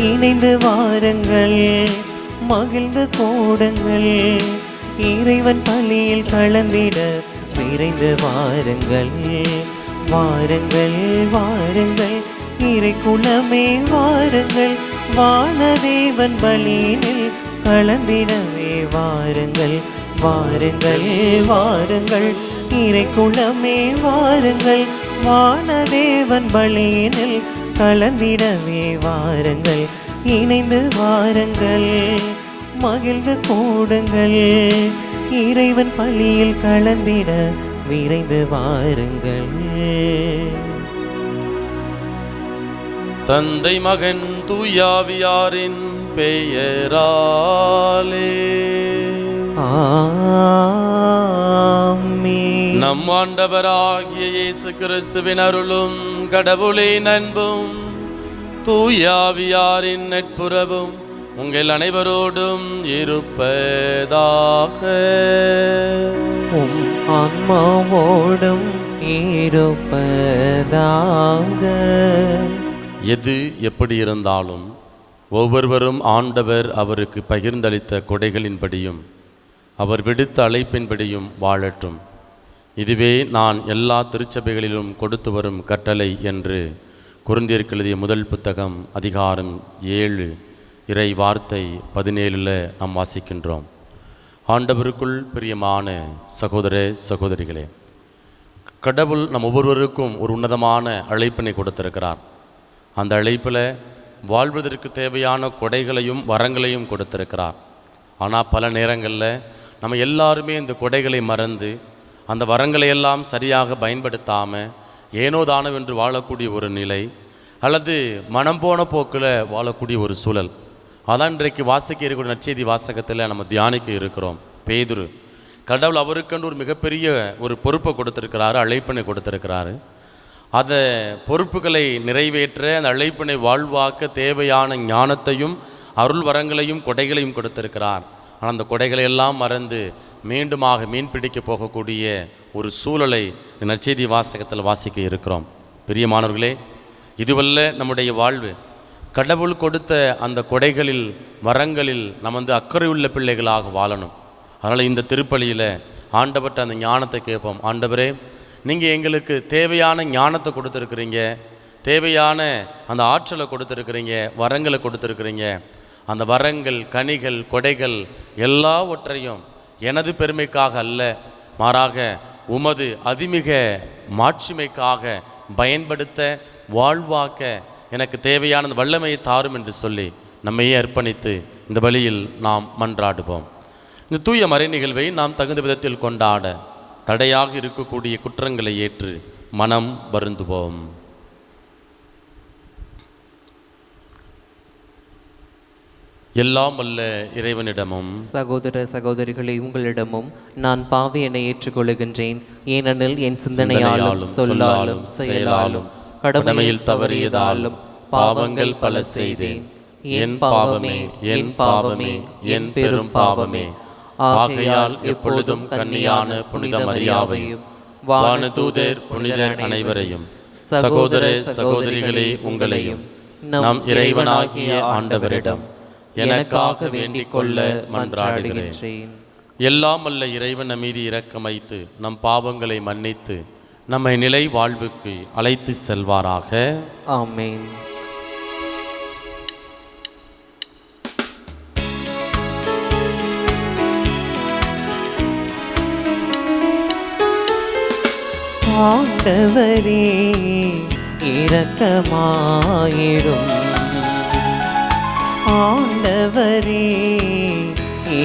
இணைந்து வாருங்கள், மகிழ்ந்து கூடுங்கள், இறைவன் பள்ளியில் கலந்திட விரைந்து வாருங்கள். வாருங்கள், வாருங்கள், இறை குலமே வாருங்கள், வானதேவன் பலியினில் கலந்திடவே வாருங்கள். வாருங்கள், வாருங்கள், இறை குலமே வாருங்கள், வானதேவன் பலியினில் கலந்திடவே வாருங்கள். இணைந்து வாருங்கள், மகிழ்ந்து கூடுங்கள், இறைவன் பலியில் கலந்திட விரைந்து வாருங்கள். தந்தை மகன் தூயாவியாரின் பெயராலே ஆமென். நம் ஆண்டவராகிய இயேசு கிறிஸ்துவின் அருளும் கடவுளின் அன்பும் தூயாவியாரின் நட்புறவும் உங்கள் அனைவரோடும் இருப்பதாக. உம் ஆன்மாவோடும் இருப்பதாக. எது எப்படி இருந்தாலும் ஒவ்வொருவரும் ஆண்டவர் அவருக்கு பகிர்ந்தளித்த கொடைகளின்படியும் அவர் விடுத்த அழைப்பின்படியும் வாழட்டும். இதுவே நான் எல்லா திருச்சபைகளிலும் கொடுத்து வரும் கட்டளை என்று கொரிந்தியருக்கு எழுதிய முதல் புத்தகம் அதிகாரம் 7 இறை வார்த்தை 17 நாம் வாசிக்கின்றோம். ஆண்டவருக்குள் பிரியமான சகோதர சகோதரிகளே, கடவுள் நம் ஒவ்வொருவருக்கும் ஒரு உன்னதமான அழைப்பினை கொடுத்திருக்கிறார். அந்த அழைப்பில் வாழ்வதற்கு தேவையான கொடைகளையும் வரங்களையும் கொடுத்திருக்கிறார். ஆனால் பல நேரங்களில் நம்ம எல்லாருமே இந்த கொடைகளை மறந்து அந்த வரங்களை எல்லாம் சரியாக பயன்படுத்தாமல் ஏனோ தானவென்று வாழக்கூடிய ஒரு நிலை, அல்லது மனம் போன போக்கில் வாழக்கூடிய ஒரு சூழல். அதான் இன்றைக்கு வாசிக்க இருக்கிற நற்செய்தி வாசகத்தில் நம்ம தியானிக்க இருக்கிறோம். பேதுரு, கடவுள் அவருக்கென்று ஒரு மிகப்பெரிய ஒரு பொறுப்பை கொடுத்திருக்கிறாரு, அழைப்பினை கொடுத்திருக்கிறாரு. அந்த பொறுப்புகளை நிறைவேற்ற, அந்த அழைப்பினை வாழ்வாக்க தேவையான ஞானத்தையும் அருள் வரங்களையும் கொடைகளையும் கொடுத்திருக்கிறார். ஆனால் அந்த கொடைகளை எல்லாம் மறந்து மீண்டுமாக மீன் பிடிக்க போகக்கூடிய ஒரு சூழலை நற்செய்தி வாசகத்தில் வாசிக்க இருக்கிறோம். பிரியமானவர்களே, இதுவல்ல நம்முடைய வாழ்வு. கடவுள் கொடுத்த அந்த கொடைகளில் வரங்களில் நம்ம அக்கறையுள்ள பிள்ளைகளாக வாழணும். அதனால் இந்த திருப்பலியில் ஆண்டவர்கிட்ட அந்த ஞானத்தை கேட்போம். ஆண்டவரே, நீங்கள் எங்களுக்கு தேவையான ஞானத்தை கொடுத்துருக்குறீங்க, தேவையான அந்த ஆற்றலை கொடுத்துருக்குறீங்க, வரங்களை கொடுத்துருக்குறீங்க. அந்த வரங்கள், கனிகள், கொடைகள் எல்லாவற்றையும் எனது பெருமைக்காக அல்ல, மாறாக உமது அதிமிக மாட்சிமைக்காக பயன்படுத்த, வாழ்வாக்க எனக்கு தேவையான அந்த வல்லமையை தாரும் என்று சொல்லி நம்மையே அர்ப்பணித்து இந்த வழியில் நாம் மன்றாடுவோம். இந்த தூய மறை நிகழ்வை நாம் தகுந்த விதத்தில் கொண்டாட தடையாக இருக்கக்கூடிய குற்றங்களை ஏற்று மனம் வருந்துவோம். எல்லாம் வல்ல இறைவனிடமும் சகோதர சகோதரிகளை உங்களிடமும் நான் பாவியனை ஏற்றுக்கொள்கின்றேன். ஏனெனில் என் சிந்தனையாலும் சொல்லாலும் செயலாலும் கடமையில் தவறியதாலும் பாவங்கள் பல செய்தேன். என் பாவமே, என் பாவமே, என் பெரும் பாவமே. ஆகையால் எப்பொழுதும் கன்னியான புனித மரியாவையும் வானதூதர் புனிதர் அனைவரையும் சகோதர சகோதரிகளே உங்களையும் நம் இறைவனாகிய ஆண்டவரிடம் எனக்காக வேண்டிக் கொள்ள மன்றாடுகிறேன். எல்லாம் வல்ல இறைவன் மீது இரக்கம் வைத்து நம் பாவங்களை மன்னித்து நம்மை நிலை வாழ்வுக்கு அழைத்து செல்வாராக. ஆமென். ஆண்டவரே இரக்கமாயிரும். ஆண்டவரே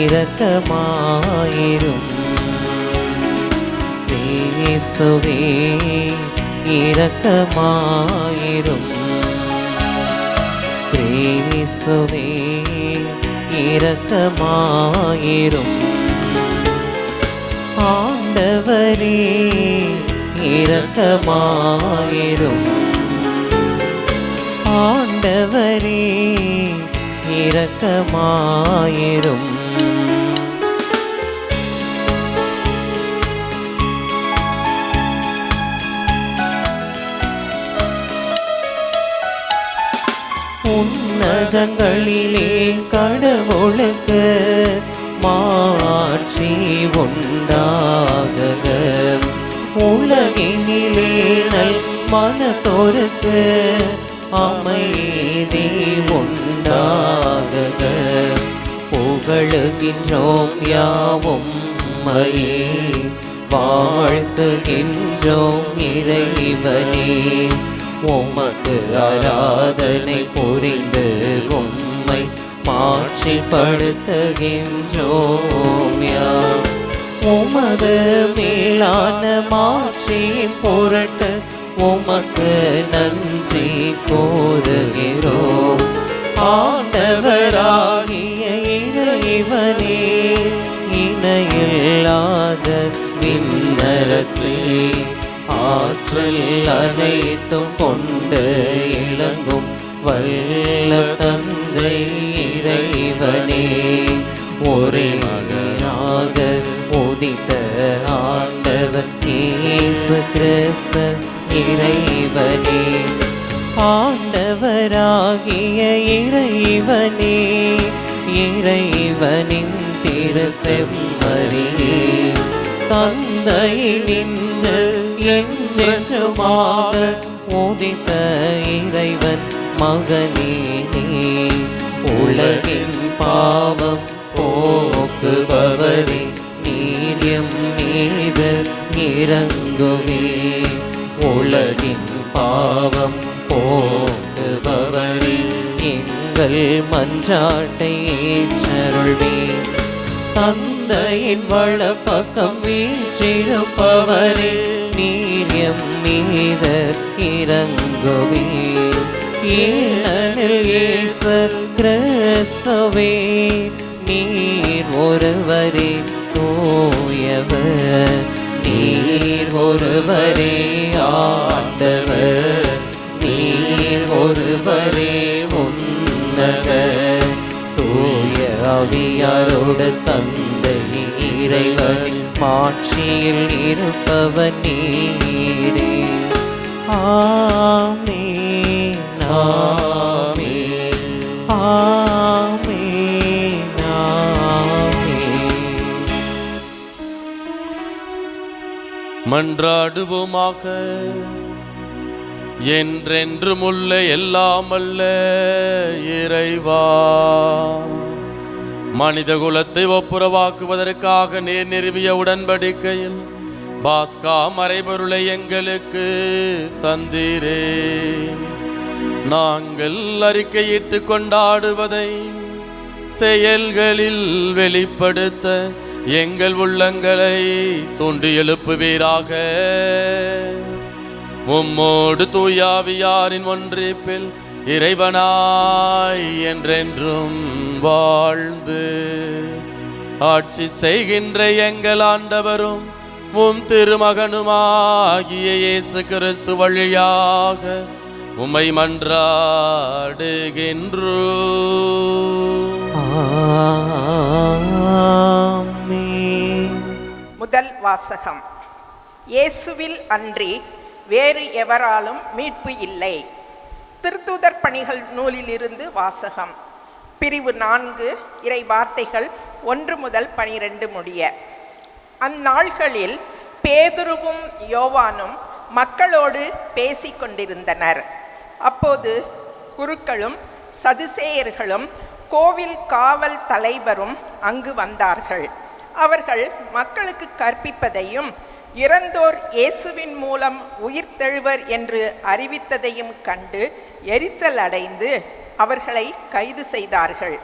இரக்கமாயிரும். கிறிஸ்துவே இரக்கமாயிரும். கிறிஸ்துவே இரக்கமாயிரும். ஆண்டவரே இரக்கமாயிரும். ஆண்டவரே இரக்கமாயிரும். உன்னதங்களிலே கடவுளுக்கு மாட்சி உண்டாகுக. உலகினிலே நல் மனத்தோருக்கு அமைதி உண்டாகுக. புகழுகின்றோம் யாவும் மையே, வாழ்த்துகின்றோம் இறைவனே. உமக்கு ஆராதனை புரிந்து உம்மை மாட்சிப்படுத்துகின்றோம் யாம். உமது மேலான மாட்சியின் பொருட்டு உமக்கு நன்றி கூறுகிறோம். ஆண்டவராகிய இறைவனே, இணையில்லாத விண்ணரசே, ஆற்றல் அனைத்தும் கொண்டு இளங்கும் வல்ல தந்தை இறைவனே, ஒரே மகனாக உதித்த ஆண்டவர் இயேசு கிறிஸ்து இறைவனே. ஆண்டவராகிய இறைவனே, இறைவனின் திரு செம்மறியே, தந்தை நின்று என்றென்றுமாக உதித்த இறைவன் மகனே, உலகின் பாவம் போக்குபவரே, நீர் எம் மீது இறங்குமே. உலகின் பாவம் போக்குபவரே, எங்கள் மன்றாட்டை ஏற்றருள்வே. தந்தையின் வலப்பக்கம் வீற்றிருப்பவரே, நீர் எம் மீது இறங்குவே. ஏனெனில் இயேசு கிறிஸ்துவே, நீர் ஒருவரே தூயவர், நீர் ஒருவரே ஆண்டவர், நீர் ஒருவரே உன்னதர். தூய ஆவியாரோடு தந்தை இறைவன் மாட்சியில் இருப்பவர் நீரே. ஆமென், ஆமென், ஆமென், ஆமென். மன்றாடுவோமாக. என்றென்றுமுள்ள எல்லாமல்ல இறைவா, மனித குலத்தை ஒப்புரவாக்குவதற்காக நீர் நிறுவிய உடன்படிக்கையில் பாஸ்கா மறைபொருளை எங்களுக்கு தந்தீரே. நாங்கள் அறிக்கையிட்டு கொண்டாடுவதை செயல்களில் வெளிப்படுத்த எங்கள் உள்ளங்களை தூண்டி எழுப்புவீராக. உம்மோடு தூயாவியாரின் ஒன்றிப்பில் இறைவனாய் என்றென்றும் வாழ்ந்து ஆட்சி செய்கின்ற எங்கள் ஆண்டவரும் உம் திருமகனுமாகிய இயேசு கிறிஸ்து வழியாக உம்மை மன்றாடுகின்றோம். ஆமென். முதல் வாசகம். இயேசுவில் அன்றி வேறு எவராலும் மீட்பு இல்லை. திருத்தூதர் பணிகள் நூலிலிருந்து வாசகம். பிரிவு 4, இறை வார்த்தைகள் 1 முதல் 12 முடிய. அந்நாள்களில் பேதுருவும் யோவானும் மக்களோடு பேசிக் கொண்டிருந்தனர். அப்போது குருக்களும் சதுசேயர்களும் கோவில் காவல் தலைவரும் அங்கு வந்தார்கள். அவர்கள் மக்களுக்கு கற்பிப்பதையும் இறந்தோர் இயேசுவின் மூலம் உயிர்த்தெழுவர் என்று அறிவித்ததையும் கண்டு எரிச்சல் அடைந்து அவர்களை கைது செய்தார்கள்.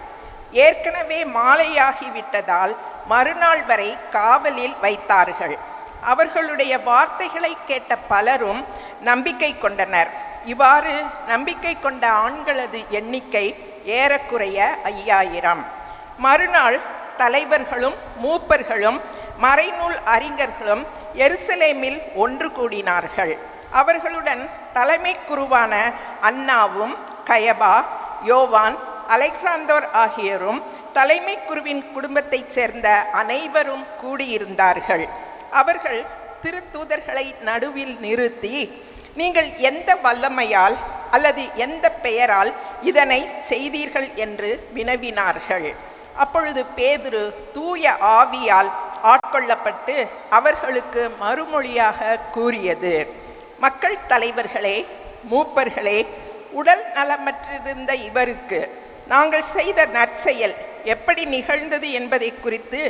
ஏற்கனவே மாலையாகிவிட்டதால் மறுநாள் வரை காவலில் வைத்தார்கள். அவர்களுடைய வார்த்தைகளை கேட்ட பலரும் நம்பிக்கை கொண்டனர். இவ்வாறு நம்பிக்கை கொண்ட ஆண்களது எண்ணிக்கை ஏறக்குறைய 5000. மறுநாள் தலைவர்களும் மூப்பர்களும் மறைநூல் அறிஞர்களும் எருசலேமில் ஒன்று கூடினார்கள். அவர்களுடன் தலைமை குருவான அன்னாவும் கயபா, யோவான், அலெக்சாந்தர் ஆகியோரும் தலைமை குருவின் குடும்பத்தைச் சேர்ந்த அனைவரும் கூடியிருந்தார்கள். அவர்கள் திருத்தூதர்களை நடுவில் நிறுத்தி, நீங்கள் எந்த வல்லமையால் அல்லது எந்த பெயரால் இதனை செய்தீர்கள் என்று வினவினார்கள். அப்பொழுது பேதுரு தூய ஆவியால் ஆட்கொள்ளப்பட்டு அவர்களுக்கு மறுமொழியாக கூறியது, மக்கள் தலைவர்களே, மூப்பர்களே, உடல் நலமற்றிருந்த இவருக்கு நாங்கள் செய்த நற்செயல் எப்படி நிகழ்ந்தது என்பதை குறித்து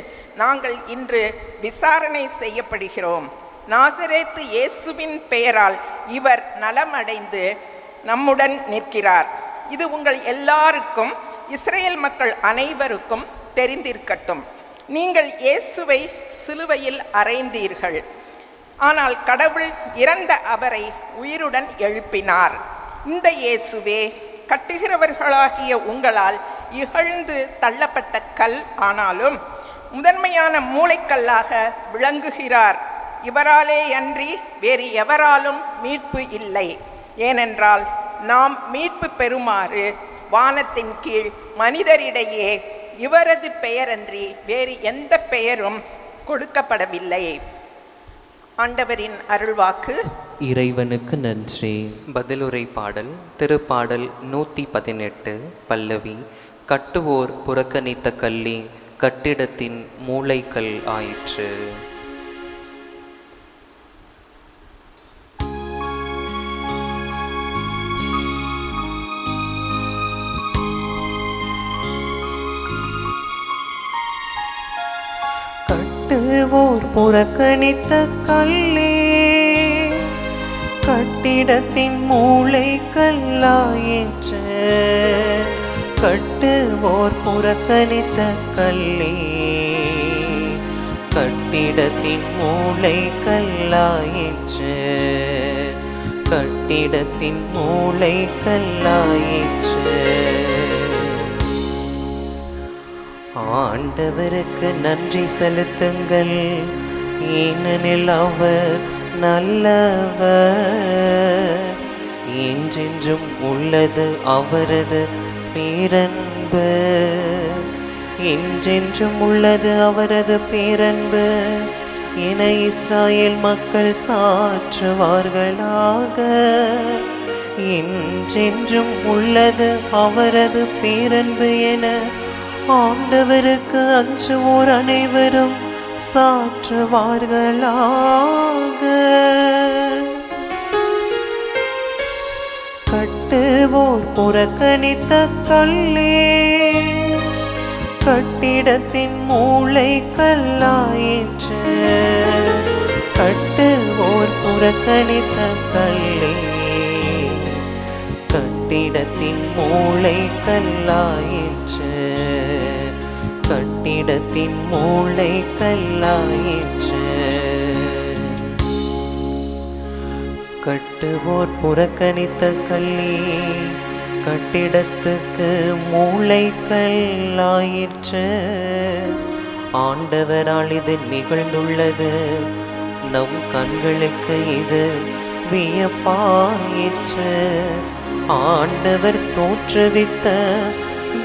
நாங்கள் இன்று விசாரணை செய்யப்படுகிறோம். நாசரேத்து இயேசுவின் பெயரால் இவர் நலமடைந்து நம்முடன் நிற்கிறார். இது உங்கள் எல்லாருக்கும், இஸ்ரேல் மக்கள் அனைவருக்கும் தெரிந்திருக்கட்டும். நீங்கள் இயேசுவை சிலுவையில் அறைந்தீர்கள். ஆனால் கடவுள் இறந்த அவரை உயிருடன் எழுப்பினார். இந்த இயேசுவே கட்டுகிறவர்களாகிய உங்களால் இகழ்ந்து தள்ளப்பட்ட கல் ஆனாலும் முதன்மையான மூளைக்கல்லாக விளங்குகிறார். இவராலே அன்றி வேறு எவராலும் மீட்பு இல்லை. ஏனென்றால் நாம் மீட்பு பெறுமாறு வானத்தின் கீழ் மனிதரிடையே இவரது பெயரன்றி வேறு எந்த பெயரும் கொடுக்கப்படவில்லை. ஆண்டவரின் அருள்வாக்கு. இறைவனுக்கு நன்றி. பதிலுரை பாடல். திருப்பாடல் 118 பல்லவி. கட்டுவோர் புறக்கணித்த கல்லி கட்டிடத்தின் மூளைக்கல் ஆயிற்று. கட்டுவோர் புறக்கணித்த கல்லே கட்டிடத்தின் மூளைக்கல்லாயிற்று. கட்டுவோர் புறக்கணித்த கல்லே கட்டிடத்தின் மூளைக்கல்லாயிற்று. கட்டிடத்தின் மூளைக்கல்லாயிற்று. ஆண்டவருக்கு நன்றி செலுத்துங்கள், ஏனெனில் அவர் நல்லவர். என்றென்றும் உள்ளது அவரது பேரன்பு. என்றென்றும் உள்ளது அவரது பேரன்பு. என இஸ்ராயேல் மக்கள் சாற்றுவார்களாக. என்றென்றும் உள்ளது அவரது பேரன்பு என ஆண்டவருக்கு அஞ்சுவோர் அனைவரும் சாற்றுவார்களாக. கட்டுவோர் புறக்கணித்த கல்லே கட்டிடத்தின் மூளை கல்லாயிற்று. கட்டுவோர் புறக்கணித்த கல்லே கட்டிடத்தின் மூளை கல்லாயிற்று. கட்டிடத்தின் மூளை கல்லாயிற்று. கட்டுவோர் புறக்கணித்த கல்லே கட்டிடத்துக்கு மூளை கல்லாயிற்று. ஆண்டவரால் இது நிகழ்ந்துள்ளது, நம் கண்களுக்கு இது வியப்பாயிற்று. ஆண்டவர் தோற்றுவித்த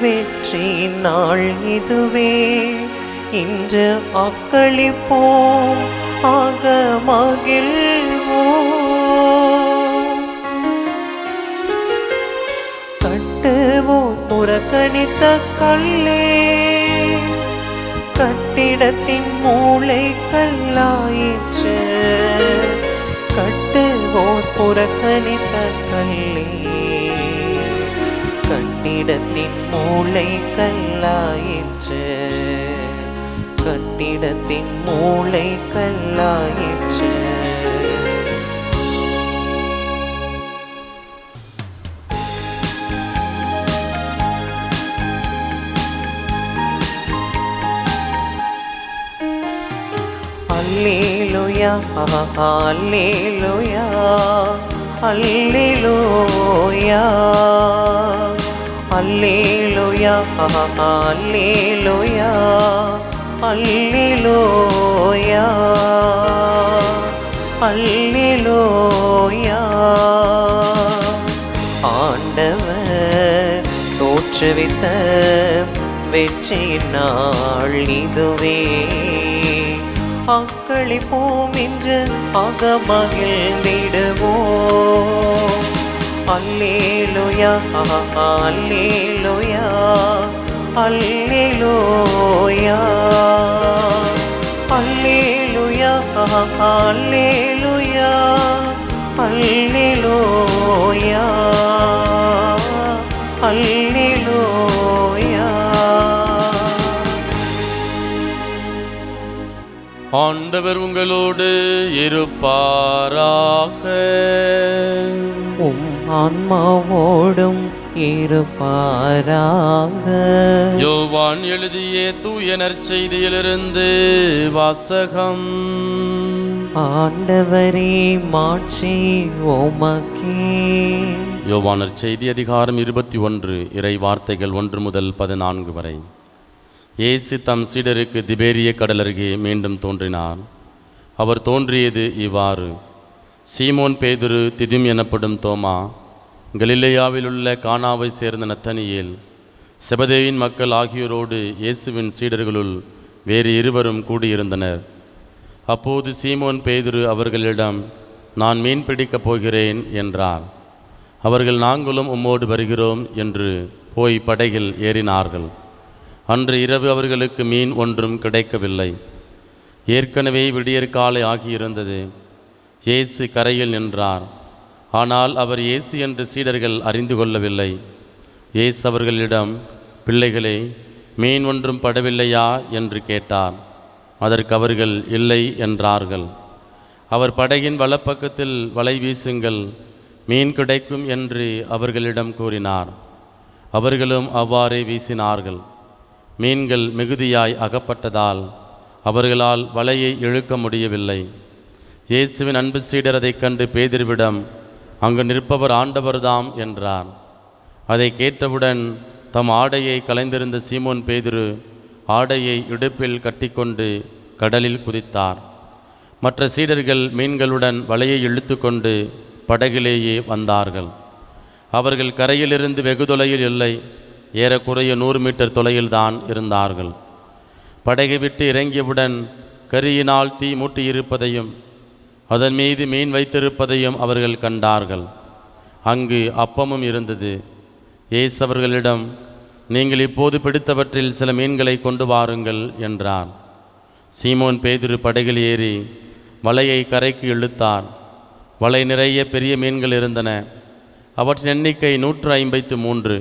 வெற்றியின் நாள் இதுவே. இன்று அக்களிப்போம், ஆக மகிழ்வோம். கட்டுவோர் புறக்கணித்த கல்லே கட்டிடத்தின் மூளை கல்லாயிற்று. கட்டுவோர் புறக்கணித்த கல்லே கட்டிடத்தின் மூளை கல்லாயிற்று. கட்டிடத்தின் மூளை கல்லாயிற்று. அல்லேலூயா, அல்லேலூயா, அல்லேலூயா, அல்லேலூயா, அல்லேலூயா, அல்லேலூயா, அல்லேலூயா. ஆண்டவர் தோற்றுவித்த வெற்றியின் நாள் இதுவே. அக்களிப்போம் என்று அகமகிழ்ந்திடுவோம். அல்லேலூயா, அல்லேலூயா, அல்லேலூயா, அல்லேலூயா, அல்லேலூயா, அல்லேலூயா, அல்லேலூயா. ஆண்டவர் உங்களோடு இருப்பாராக. உம் ஆன்மாவோடும் இருப்பாராக. யோவான் எழுதிய தூய நற்செய்தியிலிருந்து வாசகம். ஆண்டவரே, மாட்சி உமக்கே. யோவான் நற்செய்தி அதிகாரம் 21 இறை வார்த்தைகள் 1 முதல் 14 வரை. இயேசு தம் சீடருக்கு திபேரிய கடலருகே மீண்டும் தோன்றினார். அவர் தோன்றியது இவ்வாறு: சீமோன் பேதுரு, திதும் எனப்படும் தோமா, கலிலேயாவில் உள்ள கானாவை சேர்ந்த நத்தனியேல், செபதேயின் மக்கள் ஆகியோரோடு இயேசுவின் சீடர்களுள் வேறு இருவரும் கூடியிருந்தனர். அப்போது சீமோன் பேதுரு அவர்களிடம், நான் மீன் பிடிக்கப் போகிறேன் என்றார். அவர்கள், நாங்களும் உம்மோடு வருகிறோம் என்று போய் படகில் ஏறினார்கள். அன்று இரவு அவர்களுக்கு மீன் ஒன்றும் கிடைக்கவில்லை. ஏற்கனவே விடியற்காலை ஆகியிருந்தது. இயேசு கரையில் நின்றார். ஆனால் அவர் இயேசு என்று சீடர்கள் அறிந்து கொள்ளவில்லை. இயேசு அவர்களிடம், பிள்ளைகளே, மீன் ஒன்றும் படவில்லையா என்று கேட்டார். அதற்கு அவர்கள் இல்லை என்றார்கள். அவர் படகின் வலப்பக்கத்தில் வலை வீசுங்கள், மீன் கிடைக்கும் என்று அவர்களிடம் கூறினார். அவர்களும் அவ்வாறே வீசினார்கள். மீன்கள் மிகுதியாய் அகப்பட்டதால் அவர்களால் வலையை இழுக்க முடியவில்லை. இயேசுவின் அன்பு சீடர் அதைக் கண்டு பேதுருவிடம், அங்கு நிற்பவர் ஆண்டவர்தாம் என்றார். அதை கேட்டவுடன் தம் ஆடையை கலைந்திருந்த சீமோன் பேதுரு ஆடையை இடுப்பில் கட்டிக்கொண்டு கடலில் குதித்தார். மற்ற சீடர்கள் மீன்களுடன் வலையை இழுத்து கொண்டு படகிலேயே வந்தார்கள். அவர்கள் கரையிலிருந்து வெகு தொலையில் இல்லை, ஏறக்குறைய 100 மீட்டர் தொலையில்தான் இருந்தார்கள். படகை விட்டு இறங்கியவுடன் கரியினால் தீ மூட்டியிருப்பதையும் அதன் மீது மீன் வைத்திருப்பதையும் அவர்கள் கண்டார்கள். அங்கு அப்பமும் இருந்தது. இயேசு அவர்களிடம், நீங்கள் இப்போது பிடித்தவற்றில் சில மீன்களை கொண்டு வாருங்கள் என்றார். சீமோன் பேதுரு படகில் ஏறி வலையை கரைக்கு இழுத்தார். வலை நிறைய பெரிய மீன்கள் இருந்தன. அவற்றின் எண்ணிக்கை 153.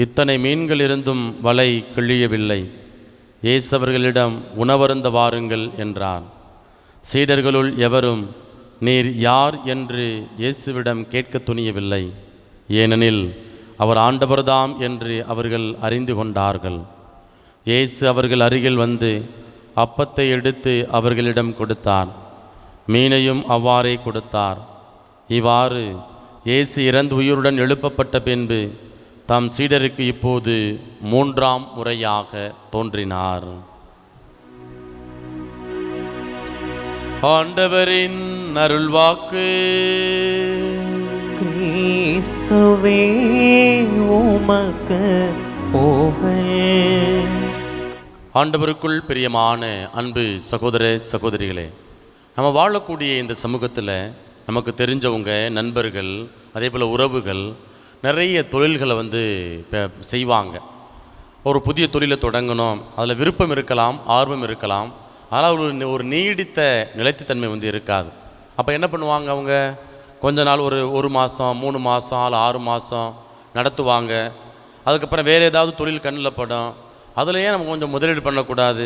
இத்தனை மீன்கள் இருந்தும் வலை கிழியவில்லை. இயேசு அவர்களிடம், உணவருந்த வாருங்கள் என்றார். சீடர்களுள் எவரும் நீர் யார் என்று இயேசுவிடம் கேட்க துணியவில்லை. ஏனெனில் அவர் ஆண்டவர்தாம் என்று அவர்கள் அறிந்து கொண்டார்கள். இயேசு அவர்கள் அருகில் வந்து அப்பத்தை எடுத்து அவர்களிடம் கொடுத்தார். மீனையும் அவ்வாறே கொடுத்தார். இவ்வாறு இயேசு இறந்து உயிருடன் எழுப்பப்பட்ட பின்பு தம் சீடருக்கு இப்போது 3ஆம் முறையாக தோன்றினார். ஆண்டவரின் அருள்வாக்கு. கிறிஸ்துவே உமக்கு புகழ். ஆண்டவருக்குள் பிரியமான அன்பு சகோதர சகோதரிகளே, நம்ம வாழக்கூடிய இந்த சமூகத்தில் நமக்கு தெரிஞ்சவங்க, நண்பர்கள், அதே போல் உறவுகள் நிறைய தொழில்களை செய்வாங்க. ஒரு புதிய தொழிலை தொடங்கணும், அதில் விருப்பம் இருக்கலாம், ஆர்வம் இருக்கலாம், ஆனால் ஒரு நீடித்த நிலைத்தன்மை இருக்காது. அப்போ என்ன பண்ணுவாங்க, அவங்க கொஞ்ச நாள் ஒரு மாதம், 3 மாதம், 6 மாதம் நடத்துவாங்க. அதுக்கப்புறம் வேறு ஏதாவது தொழில் கண்ணில் படும், அதில் ஏன் நம்ம கொஞ்சம் முதலீடு பண்ணக்கூடாது,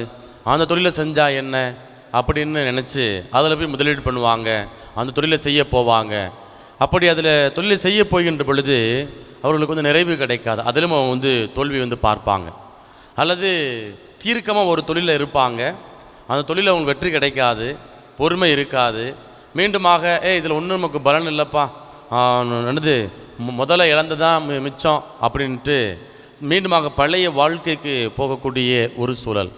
அந்த தொழிலை செஞ்சால் என்ன அப்படின்னு நினச்சி அதில் போய் முதலீடு பண்ணுவாங்க, அந்த தொழிலை செய்ய போவாங்க. அப்படி அதில் தொழிலை செய்ய போகின்ற பொழுது அவர்களுக்கு நிறைவு கிடைக்காது, அதிலும் தோல்வி பார்ப்பாங்க. அல்லது தீர்க்கமாக ஒரு தொழிலில் இருப்பாங்க, அந்த தொழிலில் அவங்களுக்கு வெற்றி கிடைக்காது, பொறுமை இருக்காது. மீண்டுமாக இதில் ஒன்றும் நமக்கு பலன் இல்லைப்பா, நடந்து முதல்ல இழந்துதான் மிச்சம் அப்படின்ட்டு மீண்டுமாக பழைய வாழ்க்கைக்கு போகக்கூடிய ஒரு சூழல்.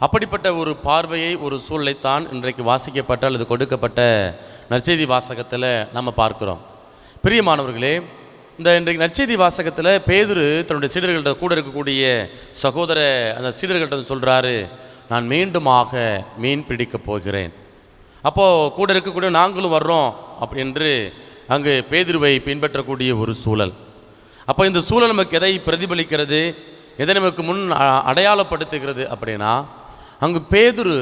அப்படிப்பட்ட ஒரு பார்வையை, ஒரு சூழலைத்தான் இன்றைக்கு வாசிக்கப்பட்ட அல்லது கொடுக்கப்பட்ட நற்செய்தி வாசகத்தில் நம்ம பார்க்குறோம். பிரியமானவர்களே, இன்றைக்கு நற்செய்தி வாசகத்தில் பேதுரு தன்னுடைய சீடர்கள்ட்ட கூட இருக்கக்கூடிய அந்த சீடர்கள்ட்ட சொல்கிறாரு, நான் மீண்டுமாக மீன் பிடிக்கப் போகிறேன். அப்போது கூட இருக்கக்கூடிய நாங்களும் வர்றோம் என்று அங்கு பேதுருவை பின்பற்றக்கூடிய ஒரு சூழல். அப்போ இந்த சூழல் நமக்கு எதை பிரதிபலிக்கிறது, எதை நமக்கு முன் அடையாளப்படுத்துகிறது அப்படின்னா, அங்கு பேதுரு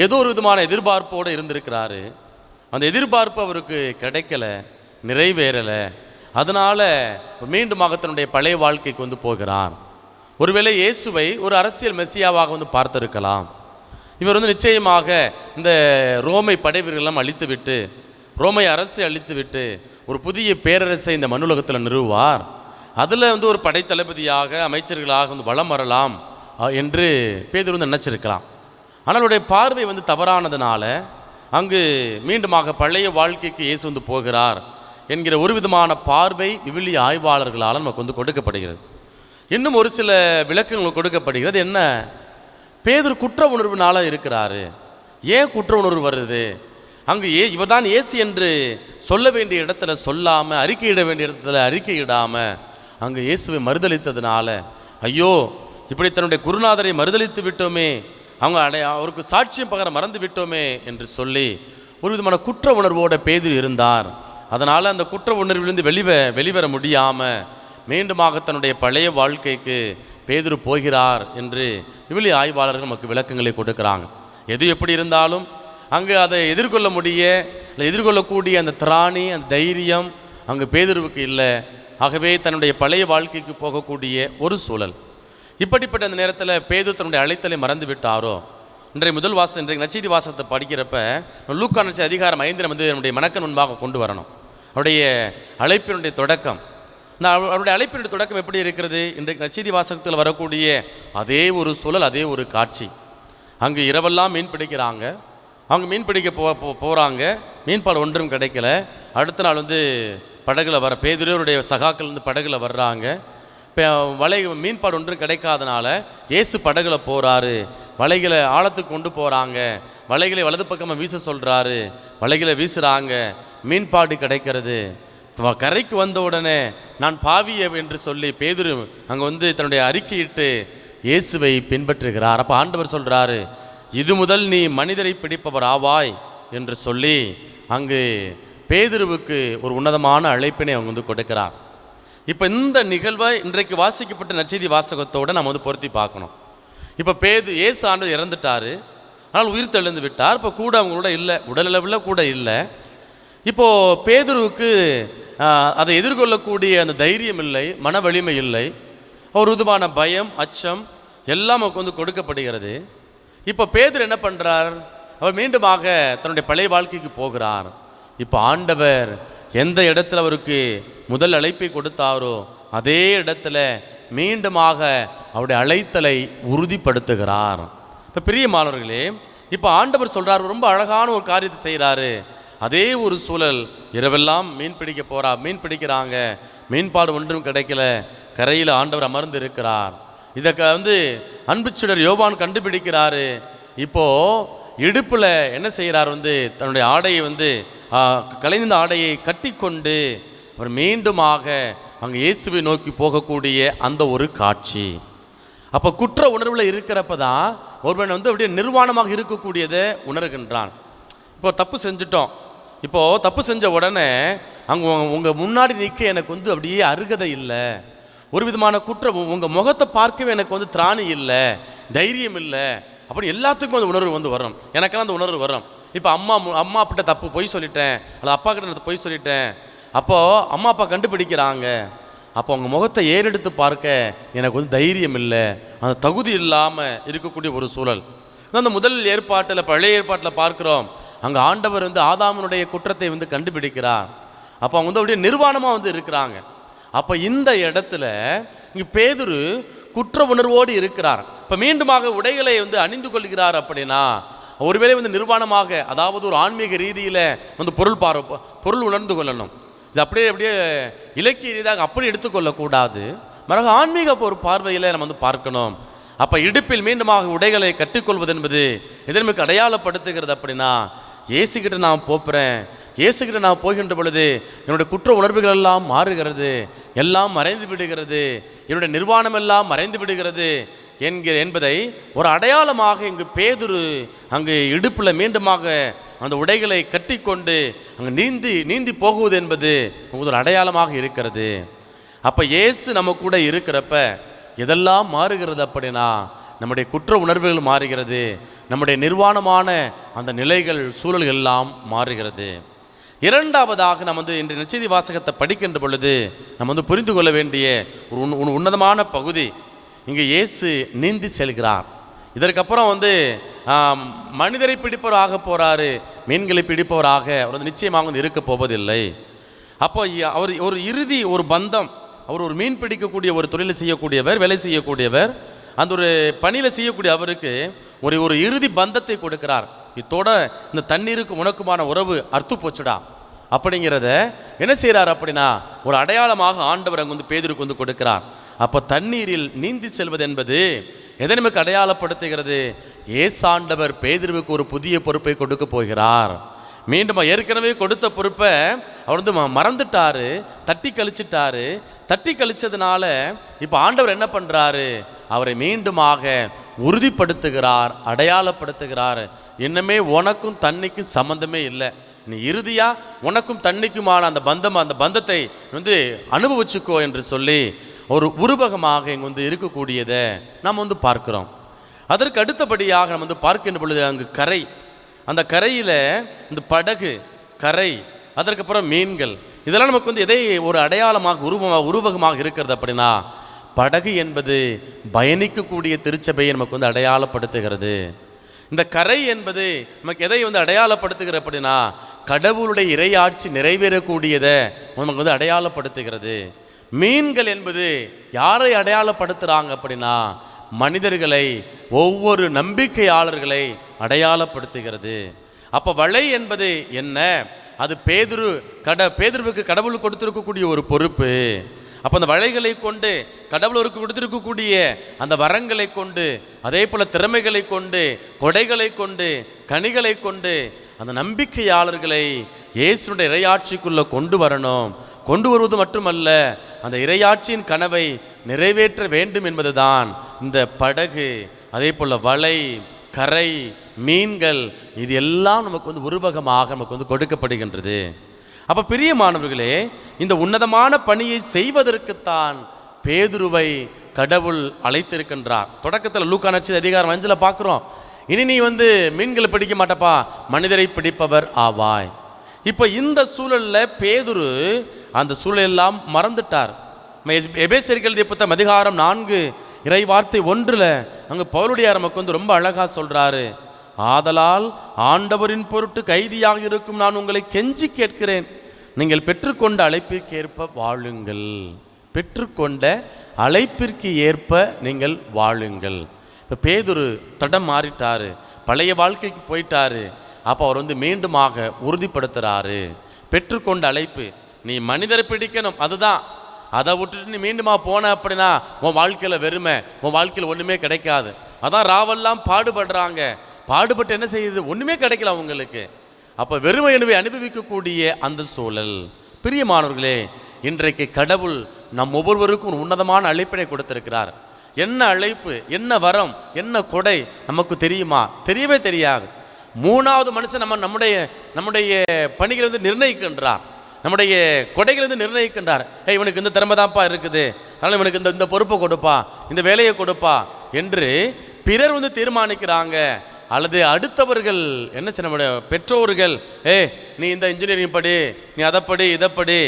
ஏதோ ஒரு விதமான எதிர்பார்ப்போடு இருந்திருக்கிறாரு. அந்த எதிர்பார்ப்பு அவருக்கு கிடைக்கல, நிறைவேறலை. அதனால் மீண்டுமாக தன்னுடைய பழைய வாழ்க்கைக்கு போகிறார். ஒருவேளை இயேசுவை ஒரு அரசியல் மெஸ்ஸியாவாக பார்த்திருக்கலாம். இவர் நிச்சயமாக இந்த ரோமை படை வீரர்களெல்லாம் அழித்துவிட்டு, ரோமை அரசை அழித்துவிட்டு ஒரு புதிய பேரரசை இந்த மண்ணுலகத்தில் நிறுவுவார். அதில் ஒரு படைத்தளபதியாக, அமைச்சர்களாக வலம் வரலாம் என்று பேதுரு நினைச்சிருக்கலாம். ஆனால் அவருடைய பார்வை தவறானதுனால அங்கு மீண்டுமாக பழைய வாழ்க்கைக்கு இயேசு போகிறார் என்கிற ஒரு விதமான பார்வை விவிலிய ஆய்வாளர்களால் நமக்கு கொடுக்கப்படுகிறது. இன்னும் ஒரு சில விளக்கங்கள் கொடுக்கப்படுகிறது. என்ன, பேதுரு குற்ற உணர்வுனால இருக்கிறாரு. ஏன் குற்ற உணர்வு வருது? அங்கு இவர் தான் இயேசு என்று சொல்ல வேண்டிய இடத்துல சொல்லாமல், அறிக்கையிட வேண்டிய இடத்துல அறிக்கையிடாமல் அங்கு இயேசுவை மறுதளித்ததுனால, ஐயோ இப்படி தன்னுடைய குருநாதரை மறுதளித்து விட்டோமே, அவருக்கு சாட்சியம் பகர மறந்து விட்டோமே என்று சொல்லி ஒரு விதமான குற்ற உணர்வோட பேதுரு இருந்தார். அதனால் அந்த குற்ற உணர்விலிருந்து வெளிவர முடியாமல் மீண்டுமாக தன்னுடைய பழைய வாழ்க்கைக்கு பேதுரு போகிறார் என்று விவிலிய ஆய்வாளர்கள் நமக்கு விளக்கங்களை கொடுக்குறாங்க. எது எப்படி இருந்தாலும் அங்கு அதை எதிர்கொள்ளக்கூடிய அந்த திராணி, அந்த தைரியம் அங்கு பேதுருவுக்கு இல்லை. ஆகவே தன்னுடைய பழைய வாழ்க்கைக்கு போகக்கூடிய ஒரு சூழல். இப்படிப்பட்ட அந்த நேரத்தில் பேதுரு தன்னுடைய அழைத்தலை மறந்து விட்டாரோ? இன்றைக்கு நற்செய்தி வாசகத்தை படிக்கிறப்ப லூக்கா நற்செய்தி அதிகாரம் 5 நம்முடைய மனக்கண் முன்பாக கொண்டு வரணும். அவருடைய அழைப்பினுடைய தொடக்கம். அவருடைய அழைப்பினுடைய தொடக்கம் எப்படி இருக்கிறது? இன்றைக்கு நற்செய்தி வாசகத்தில் வரக்கூடிய அதே ஒரு சூழல், அதே ஒரு காட்சி. அங்கு இரவெல்லாம் மீன் பிடிக்கிறாங்க. அவங்க மீன் பிடிக்க போகிறாங்க. மீன்பாடு ஒன்றும் கிடைக்கல. அடுத்த நாள் படகுல பேதுருடைய சகாக்கள் படகுல வர்றாங்க. மீன்பாடு ஒன்றும் கிடைக்காதனால இயேசு படகுல போகிறாரு. வலைகளை ஆழத்துக்கு கொண்டு போகிறாங்க. வலைகளை வலது பக்கமாக வீச சொல்கிறாரு. வலைகளை வீசுகிறாங்க. மீன்பாடு கிடைக்கிறது. கரைக்கு வந்த உடனே நான் பாவிய என்று சொல்லி பேதுரு அங்கே தன்னுடைய அறிக்கையிட்டு இயேசுவை பின்பற்றுகிறார். அப்போ ஆண்டவர் சொல்கிறாரு, இது முதல் நீ மனிதரை பிடிப்பவர் ஆவாய் என்று சொல்லி அங்கு பேதுருவுக்கு ஒரு உன்னதமான அழைப்பினை அவங்க வந்து கொடுக்கிறார். இப்போ இந்த நிகழ்வை இன்றைக்கு வாசிக்கப்பட்ட நற்செய்தி வாசகத்தோடு நம்ம வந்து பொருத்தி பார்க்கணும். இப்போ இயேசு ஆண்டவர் இறந்துட்டார், ஆனால் உயிர் தெழுந்து விட்டார். இப்போ கூட அவங்களோட இல்லை, உடலளவில் கூட இல்லை. இப்போது பேதுருவுக்கு அதை எதிர்கொள்ளக்கூடிய அந்த தைரியம் இல்லை, மன வலிமை இல்லை. ஒரு விதமான பயம், அச்சம் எல்லாம் அவருக்கு வந்து கொடுக்கப்படுகிறது. இப்போ பேதுரு என்ன பண்ணுறார்? அவர் மீண்டுமாக தன்னுடைய பழைய வாழ்க்கைக்கு போகிறார். இப்போ ஆண்டவர் எந்த இடத்துல அவருக்கு முதல் அழைப்பை கொடுத்தாரோ அதே இடத்துல மீண்டுமாக அவருடைய அழைத்தலை உறுதிப்படுத்துகிறார். இப்போ பிரியமானவர்களே, இப்போ ஆண்டவர் சொல்கிறார், ரொம்ப அழகான ஒரு காரியத்தை செய்கிறாரு. அதே ஒரு சூழல், இரவெல்லாம் மீன் பிடிக்கிறாங்க, மீன்பாடு ஒன்றும் கிடைக்கல, கரையில் ஆண்டவர் அமர்ந்து இருக்கிறார். இதை வந்து அன்புச்சுடர் யோவான் கண்டுபிடிக்கிறாரு. இப்போது இடுப்பில் என்ன செய்கிறார்? வந்து தன்னுடைய ஆடையை வந்து கலைந்த ஆடையை கட்டி கொண்டு அவர் மீண்டுமாக அங்கே இயேசுவை நோக்கி போகக்கூடிய அந்த ஒரு காட்சி. அப்போ குற்ற உணர்வில் இருக்கிறப்ப தான் ஒருவன் வந்து அப்படியே நிர்வாணமாக இருக்கக்கூடியதை உணர்கின்றான். இப்போ தப்பு செஞ்சிட்டோம், இப்போது தப்பு செஞ்ச உடனே அங்கே உங்கள் முன்னாடி நிற்க எனக்கு வந்து அப்படியே அருகதை இல்லை, ஒரு விதமான உங்கள் முகத்தை பார்க்கவே எனக்கு வந்து திராணி இல்லை, தைரியம் இல்லை, அப்படி எல்லாத்துக்கும் அந்த உணர்வு வந்து வரும். எனக்கெல்லாம் அந்த உணர்வு வரும். இப்போ அம்மா கிட்ட தப்பு பொய் சொல்லிட்டேன், அல்லது அப்பா கிட்ட பொய் சொல்லிட்டேன், அப்போது அம்மா அப்பா கண்டுபிடிக்கிறாங்க. அப்போ அவங்க முகத்தை ஏறெடுத்து பார்க்க எனக்கு வந்து தைரியம் இல்லை, அந்த தகுதி இல்லாமல் இருக்கக்கூடிய ஒரு சூழல். அந்த முதல் ஏற்பாட்டில், பழைய ஏற்பாட்டில் பார்க்குறோம், அங்கே ஆண்டவர் வந்து ஆதாமனுடைய குற்றத்தை வந்து கண்டுபிடிக்கிறார். அப்போ அவங்க வந்து அப்படியே நிர்வாணமாக வந்து இருக்கிறாங்க. அப்போ இந்த இடத்துல இங்கே பேதுரு குற்ற உணர்வோடு இருக்கிறார். இப்போ மீண்டுமாக உடைகளை வந்து அணிந்து கொள்கிறார். அப்படின்னா ஒருவேளை வந்து நிர்வாணமாக, அதாவது ஒரு ஆன்மீக ரீதியில் வந்து பொருள் உணர்ந்து கொள்ளணும். இது அப்படியே இலக்கிய ரீதியாக அப்படி எடுத்துக்கொள்ளக்கூடாது. மறக்க ஆன்மீக ஒரு பார்வையில் நம்ம வந்து பார்க்கணும். அப்போ இடுப்பில் மீண்டுமாக உடைகளை கட்டிக்கொள்வது என்பது எதற்கு அடையாளப்படுத்துகிறது? அப்படின்னா இயேசுகிட்ட நான் போகிறேன், இயேசுகிட்ட நான் போகின்ற பொழுது என்னுடைய குற்ற உணர்வுகள் எல்லாம் மாறுகிறது, எல்லாம் மறைந்து விடுகிறது, என்னுடைய நிர்வாணம் எல்லாம் மறைந்து விடுகிறது என்பதை ஒரு அடையாளமாக இங்கு பேதுரு அங்கு இடுப்பில் மீண்டுமாக அந்த உடைகளை கட்டி கொண்டு அங்கு நீந்தி போகுவது என்பது ஒரு அடையாளமாக இருக்கிறது. அப்போ இயேசு நம்ம கூட இருக்கிறப்ப எதெல்லாம் மாறுகிறது? அப்படின்னா நம்முடைய குற்ற உணர்வுகள் மாறுகிறது, நம்முடைய நிர்வாணமான அந்த நிலைகள், சூழல்கள் எல்லாம் மாறுகிறது. இரண்டாவதாக நம்ம வந்து இன்றைய நற்செய்தி வாசகத்தை படிக்கின்ற பொழுது நம்ம வந்து புரிந்து கொள்ள வேண்டிய ஒரு உன்னதமான பகுதி, இங்கே இயேசு நீந்தி செல்கிறார். இதற்கப்புறம் வந்து மனிதரை பிடிப்பவராக போகிறாரு, மீன்களை பிடிப்பவராக அவர் வந்து நிச்சயமாக வந்து இருக்க போவதில்லை. அப்போ அவர் ஒரு பந்தம், அவர் ஒரு மீன் பிடிக்கக்கூடிய ஒரு தொழிலை செய்யக்கூடியவர், வேலை செய்யக்கூடியவர், அந்த ஒரு பணியில் செய்யக்கூடிய அவருக்கு ஒரு இறுதி பந்தத்தை கொடுக்கிறார். இத்தோட இந்த தண்ணீருக்கு உனக்குமான உறவு அறுத்து போச்சுடா அப்படிங்கிறத என்ன செய்கிறார்? அப்படின்னா ஒரு அடையாளமாக ஆண்டவர் அங்கே வந்து பேதுருக்கு வந்து கொடுக்கிறார். அப்போ தண்ணீரில் நீந்தி செல்வது என்பது எதை நமக்கு அடையாளப்படுத்துகிறது? ஏசாண்டவர் பேதுருவுக்கு ஒரு புதிய பொறுப்பை கொடுக்க போகிறார். மீண்டும் ஏற்கனவே கொடுத்த பொறுப்பை அவர் வந்து மறந்துட்டாரு, தட்டி கழிச்சதுனால இப்போ ஆண்டவர் என்ன பண்ணுறாரு? அவரை மீண்டுமாக உறுதிப்படுத்துகிறார், அடையாளப்படுத்துகிறார். இன்னமே உனக்கும் தண்ணிக்கும் சம்பந்தமே இல்லை, நீ இறுதியாக உனக்கும் தண்ணிக்குமான அந்த பந்தத்தை வந்து அனுபவிச்சுக்கோ என்று சொல்லி ஒரு உருவகமாக இங்கே வந்து இருக்கக்கூடியதை நாம் வந்து பார்க்கிறோம். அதற்கு அடுத்தபடியாக நம்ம வந்து பார்க்கின்ற பொழுது அங்கு கரை, அந்த கரையில் இந்த படகு, கரை, அதற்கப்புறம் மீன்கள், இதெல்லாம் நமக்கு வந்து எதை ஒரு அடையாளமாக உருவகமாக இருக்கிறது? அப்படின்னா படகு என்பது பயணிக்கக்கூடிய திருச்சபையை நமக்கு வந்து அடையாளப்படுத்துகிறது. இந்த கரை என்பது நமக்கு எதை வந்து அடையாளப்படுத்துகிறது? அப்படின்னா கடவுளுடைய இறையாட்சி நிறைவேறக்கூடியதை நமக்கு வந்து அடையாளப்படுத்துகிறது. மீன்கள் என்பது யாரை அடையாளப்படுத்துகிறாங்க? அப்படின்னா மனிதர்களை, ஒவ்வொரு நம்பிக்கையாளர்களை அடையாளப்படுத்துகிறது. அப்போ வலை என்பது என்ன? அது பேதுருவுக்கு கடவுள் கொடுத்திருக்கக்கூடிய ஒரு பொறுப்பு. அப்போ அந்த வலைகளை கொண்டு, கடவுளுக்கு கொடுத்திருக்கக்கூடிய அந்த வரங்களை கொண்டு, அதே போல் திறமைகளை கொண்டு, கொடைகளை கொண்டு, கனிகளை கொண்டு அந்த நம்பிக்கையாளர்களை இயேசுடைய இறையாட்சிக்குள்ளே கொண்டு வரணும். கொண்டு வருவது மட்டுமல்ல, அந்த இறையாட்சியின் கனவை நிறைவேற்ற வேண்டும் என்பதுதான் இந்த படகு, அதே போல் வலை, கரை, மீன்கள், இது எல்லாம் நமக்கு வந்து உருவகமாக நமக்கு வந்து கொடுக்கப்படுகின்றது. அப்போ பிரியமானவர்களே, இந்த உன்னதமான பணியை செய்வதற்குத்தான் பேதுருவை கடவுள் அழைத்திருக்கின்றார். தொடக்கத்தில் லூக்கா நற்செய்தி அதிகாரம் 5 பார்க்குறோம், இனி நீ வந்து மீன்களை பிடிக்க மாட்டப்பா, மனிதரை பிடிப்பவர் ஆவாய். இப்போ இந்த சூழலில் பேதுரு அந்த சூழலெல்லாம் மறந்துட்டார். எபேசியருக்கு எழுதிய புத்தகம் அதிகாரம் 4 இறை வார்த்தை 1 அங்கே பவுலுடையார் நமக்கு வந்து ரொம்ப அழகாக சொல்கிறாரு, ஆதலால் ஆண்டவரின் பொருட்டு கைதியாக இருக்கும் நான் உங்களை கெஞ்சி கேட்கிறேன், நீங்கள் பெற்றுக்கொண்ட அழைப்பிற்கு ஏற்ப வாழுங்கள். பெற்றுக்கொண்ட அழைப்பிற்கு ஏற்ப நீங்கள் வாழுங்கள். இப்போ பேதுரு தடம் மாறிட்டாரு, பழைய வாழ்க்கைக்கு போயிட்டாரு. அப்போ அவர் வந்து மீண்டுமாக உறுதிப்படுத்துகிறாரு, பெற்றுக்கொண்ட அழைப்பு நீ மனிதரை பிடிக்கணும், அதுதான். அதை விட்டுட்டு நீ மீண்டுமா போன அப்படின்னா உன் வாழ்க்கையில் வெறுமை, உன் வாழ்க்கையில் ஒன்றுமே கிடைக்காது. அதான் ராவெல்லாம் பாடுபடுறாங்க, பாடுபட்டு என்ன செய்யுது, ஒன்றுமே கிடைக்கல அவங்களுக்கு. அப்போ வெறுமை எனவே அனுபவிக்கக்கூடிய அந்த சூழல். பிரியமானவர்களே, இன்றைக்கு கடவுள் நம் ஒவ்வொருவருக்கும் ஒரு உன்னதமான அழைப்பினை கொடுத்திருக்கிறார். என்ன அழைப்பு, என்ன வரம், என்ன கொடை நமக்கு தெரியுமா? தெரியவே தெரியாது. 3வது மனுஷன் நம்முடைய பணிகளை வந்து நிர்ணயிக்கின்றார், நம்முடைய கொடைகளை வந்து நிர்ணயிக்கின்றார். இவனுக்கு இந்த திறமை தான்ப்பா இருக்குது, அதனால் இவனுக்கு இந்த பொறுப்பை கொடுப்பா, இந்த வேலையை கொடுப்பா என்று பிறர் வந்து தீர்மானிக்கிறாங்க. அல்லது அடுத்தவர்கள் என்ன செய்ய, நம்முடைய பெற்றோர்கள் நீ இந்த இன்ஜினியரிங் படி, நீ அதை படி, இதை படி.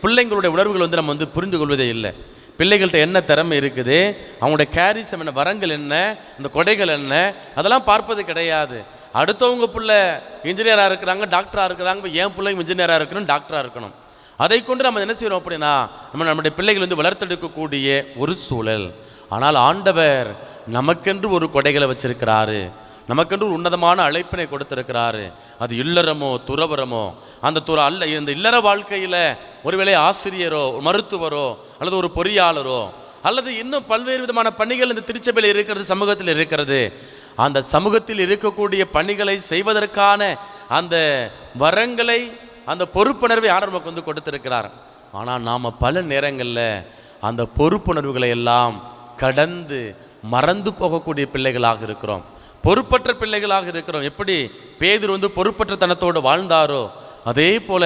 பிள்ளைங்களுடைய உணர்வுகள் வந்து நம்ம வந்து புரிந்து கொள்வதே இல்லை. பிள்ளைகள்கிட்ட என்ன திறமை இருக்குது, அவங்களுடைய கேரிசம் என்ன, வரங்கள் என்ன, இந்த கொடைகள் என்ன, அதெல்லாம் பார்ப்பது கிடையாது. அடுத்தவங்க பிள்ளை இன்ஜினியராக இருக்கிறாங்க, டாக்டராக இருக்கிறாங்க, என் பிள்ளைங்க இன்ஜினியராக இருக்கணும், டாக்டராக இருக்கணும். அதை கொண்டு நம்ம என்ன செய்யணும் அப்படின்னா நம்முடைய பிள்ளைகள் வந்து வளர்த்தெடுக்கக்கூடிய ஒரு சூழல். ஆனால் ஆண்டவர் நமக்கென்று ஒரு கொடைகளை வச்சிருக்கிறாரு, நமக்கென்று ஒரு உன்னதமான அழைப்பினை கொடுத்திருக்கிறாரு. அது இல்லறமோ துறவரமோ, இந்த இல்லற வாழ்க்கையில் ஒருவேளை ஆசிரியரோ, மருத்துவரோ, அல்லது ஒரு பொறியாளரோ, அல்லது இன்னும் பல்வேறு விதமான பணிகள் இந்த திருச்சபையில் இருக்கிறது, சமூகத்தில் இருக்கிறது. அந்த சமூகத்தில் இருக்கக்கூடிய பணிகளை செய்வதற்கான அந்த வரங்களை, அந்த பொறுப்புணர்வை ஆண்டவர் நமக்கு வந்து கொடுத்திருக்கிறார். ஆனால் நாம் பல நேரங்களில் அந்த பொறுப்புணர்வுகளை எல்லாம் கடந்து மறந்து போகக்கூடிய பிள்ளைகளாக இருக்கிறோம், பொறுப்பற்ற பிள்ளைகளாக இருக்கிறோம். எப்படி பேதுரு வந்து பொறுப்பற்ற தனத்தோடு வாழ்ந்தாரோ, அதே போல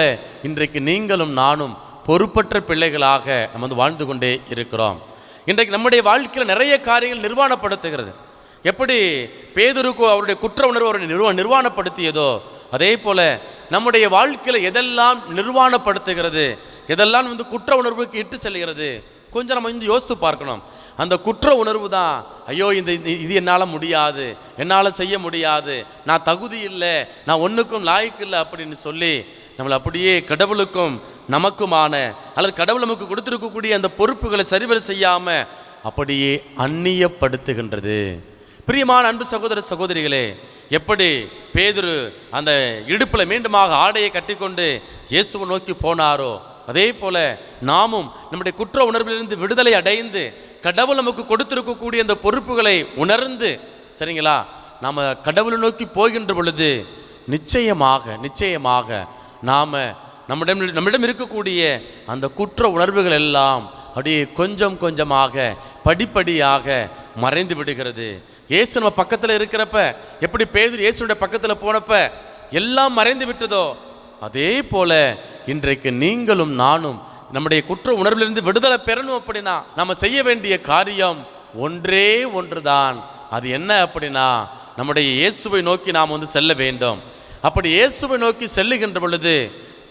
இன்றைக்கு நீங்களும் நானும் பொறுப்பற்ற பிள்ளைகளாக நம்ம வந்து வாழ்ந்து கொண்டே இருக்கிறோம். இன்றைக்கு நம்முடைய வாழ்க்கையில் நிறைய காரியங்கள் நிர்வாணப்படுத்துகிறது. எப்படி பேதுருக்கு அவருடைய குற்ற உணர்வு அவருடைய நிர்வாணப்படுத்தியதோ, அதே போல நம்முடைய வாழ்க்கையில் எதெல்லாம் நிர்வாணப்படுத்துகிறது, எதெல்லாம் வந்து குற்ற உணர்வுக்கு இட்டு செல்கிறது, கொஞ்சம் நம்ம வந்து யோசித்து பார்க்கணும். அந்த குற்ற உணர்வு தான், ஐயோ இது என்னால் முடியாது, என்னால் செய்ய முடியாது, நான் தகுதி இல்லை, நான் ஒன்றுக்கும் லாய்க்கு இல்லை அப்படின்னு சொல்லி நம்மளை அப்படியே கடவுளுக்கும் நமக்குமான, அல்லது கடவுள் நமக்கு கொடுத்துருக்கக்கூடிய அந்த பொறுப்புகளை சரிவர செய்யாமல் அப்படியே அந்நியப்படுத்துகின்றது. பிரியமான அன்பு சகோதர சகோதரிகளே, எப்படி பேதுரு அந்த இடுப்பில் மீண்டுமாக ஆடையை கட்டிக்கொண்டு இயேசுவை நோக்கி போனாரோ, அதே போல நாமும் நம்முடைய குற்ற உணர்விலிருந்து விடுதலை அடைந்து கடவுள் நமக்கு கொடுத்திருக்கக்கூடிய அந்த பொறுப்புகளை உணர்ந்து, சரிங்களா, நாம் கடவுளை நோக்கி போகின்ற பொழுது நிச்சயமாக நாம் நம்மிடம் இருக்கக்கூடிய அந்த குற்ற உணர்வுகள் எல்லாம் அப்படியே கொஞ்சம் கொஞ்சமாக படிப்படியாக மறைந்து விடுகிறது. இயேசு நம்ம பக்கத்தில் இருக்கிறப்ப, எப்படி பேதுரு இயேசுடைய பக்கத்தில் போனப்ப எல்லாம் மறைந்து விட்டதோ, அதே போல இன்றைக்கு நீங்களும் நானும் நம்முடைய குற்ற உணர்விலிருந்து விடுதலை பெறணும் அப்படின்னா நம்ம செய்ய வேண்டிய காரியம் ஒன்றே ஒன்றுதான். அது என்ன அப்படின்னா, நம்முடைய இயேசுவை நோக்கி நாம் வந்து செல்ல வேண்டும். அப்படி இயேசுவை நோக்கி செல்லுகின்ற பொழுது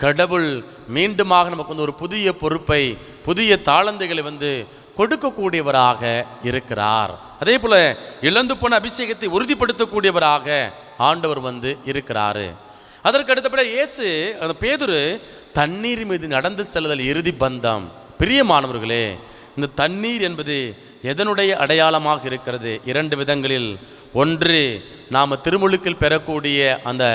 கடவுள் மீண்டுமாக நமக்கு வந்து ஒரு புதிய பொறுப்பை, புதிய தாளந்துகளை வந்து கொடுக்கக்கூடியவராக இருக்கிறார். அதே போல இழந்து போன அபிஷேகத்தை உறுதிப்படுத்தக்கூடியவராக ஆண்டவர் வந்து இருக்கிறாரு. அதற்கு அடுத்தபடி இயேசு, அந்த பேதுரு தண்ணீர் மீது நடந்து செல்லுதல் இறுதி பந்தம். பிரியமானவர்களே, இந்த தண்ணீர் என்பது எதனுடைய அடையாளமாக இருக்கிறது? 2 விதங்களில். ஒன்று, நாம் திருமுழுக்கில் பெறக்கூடிய அந்த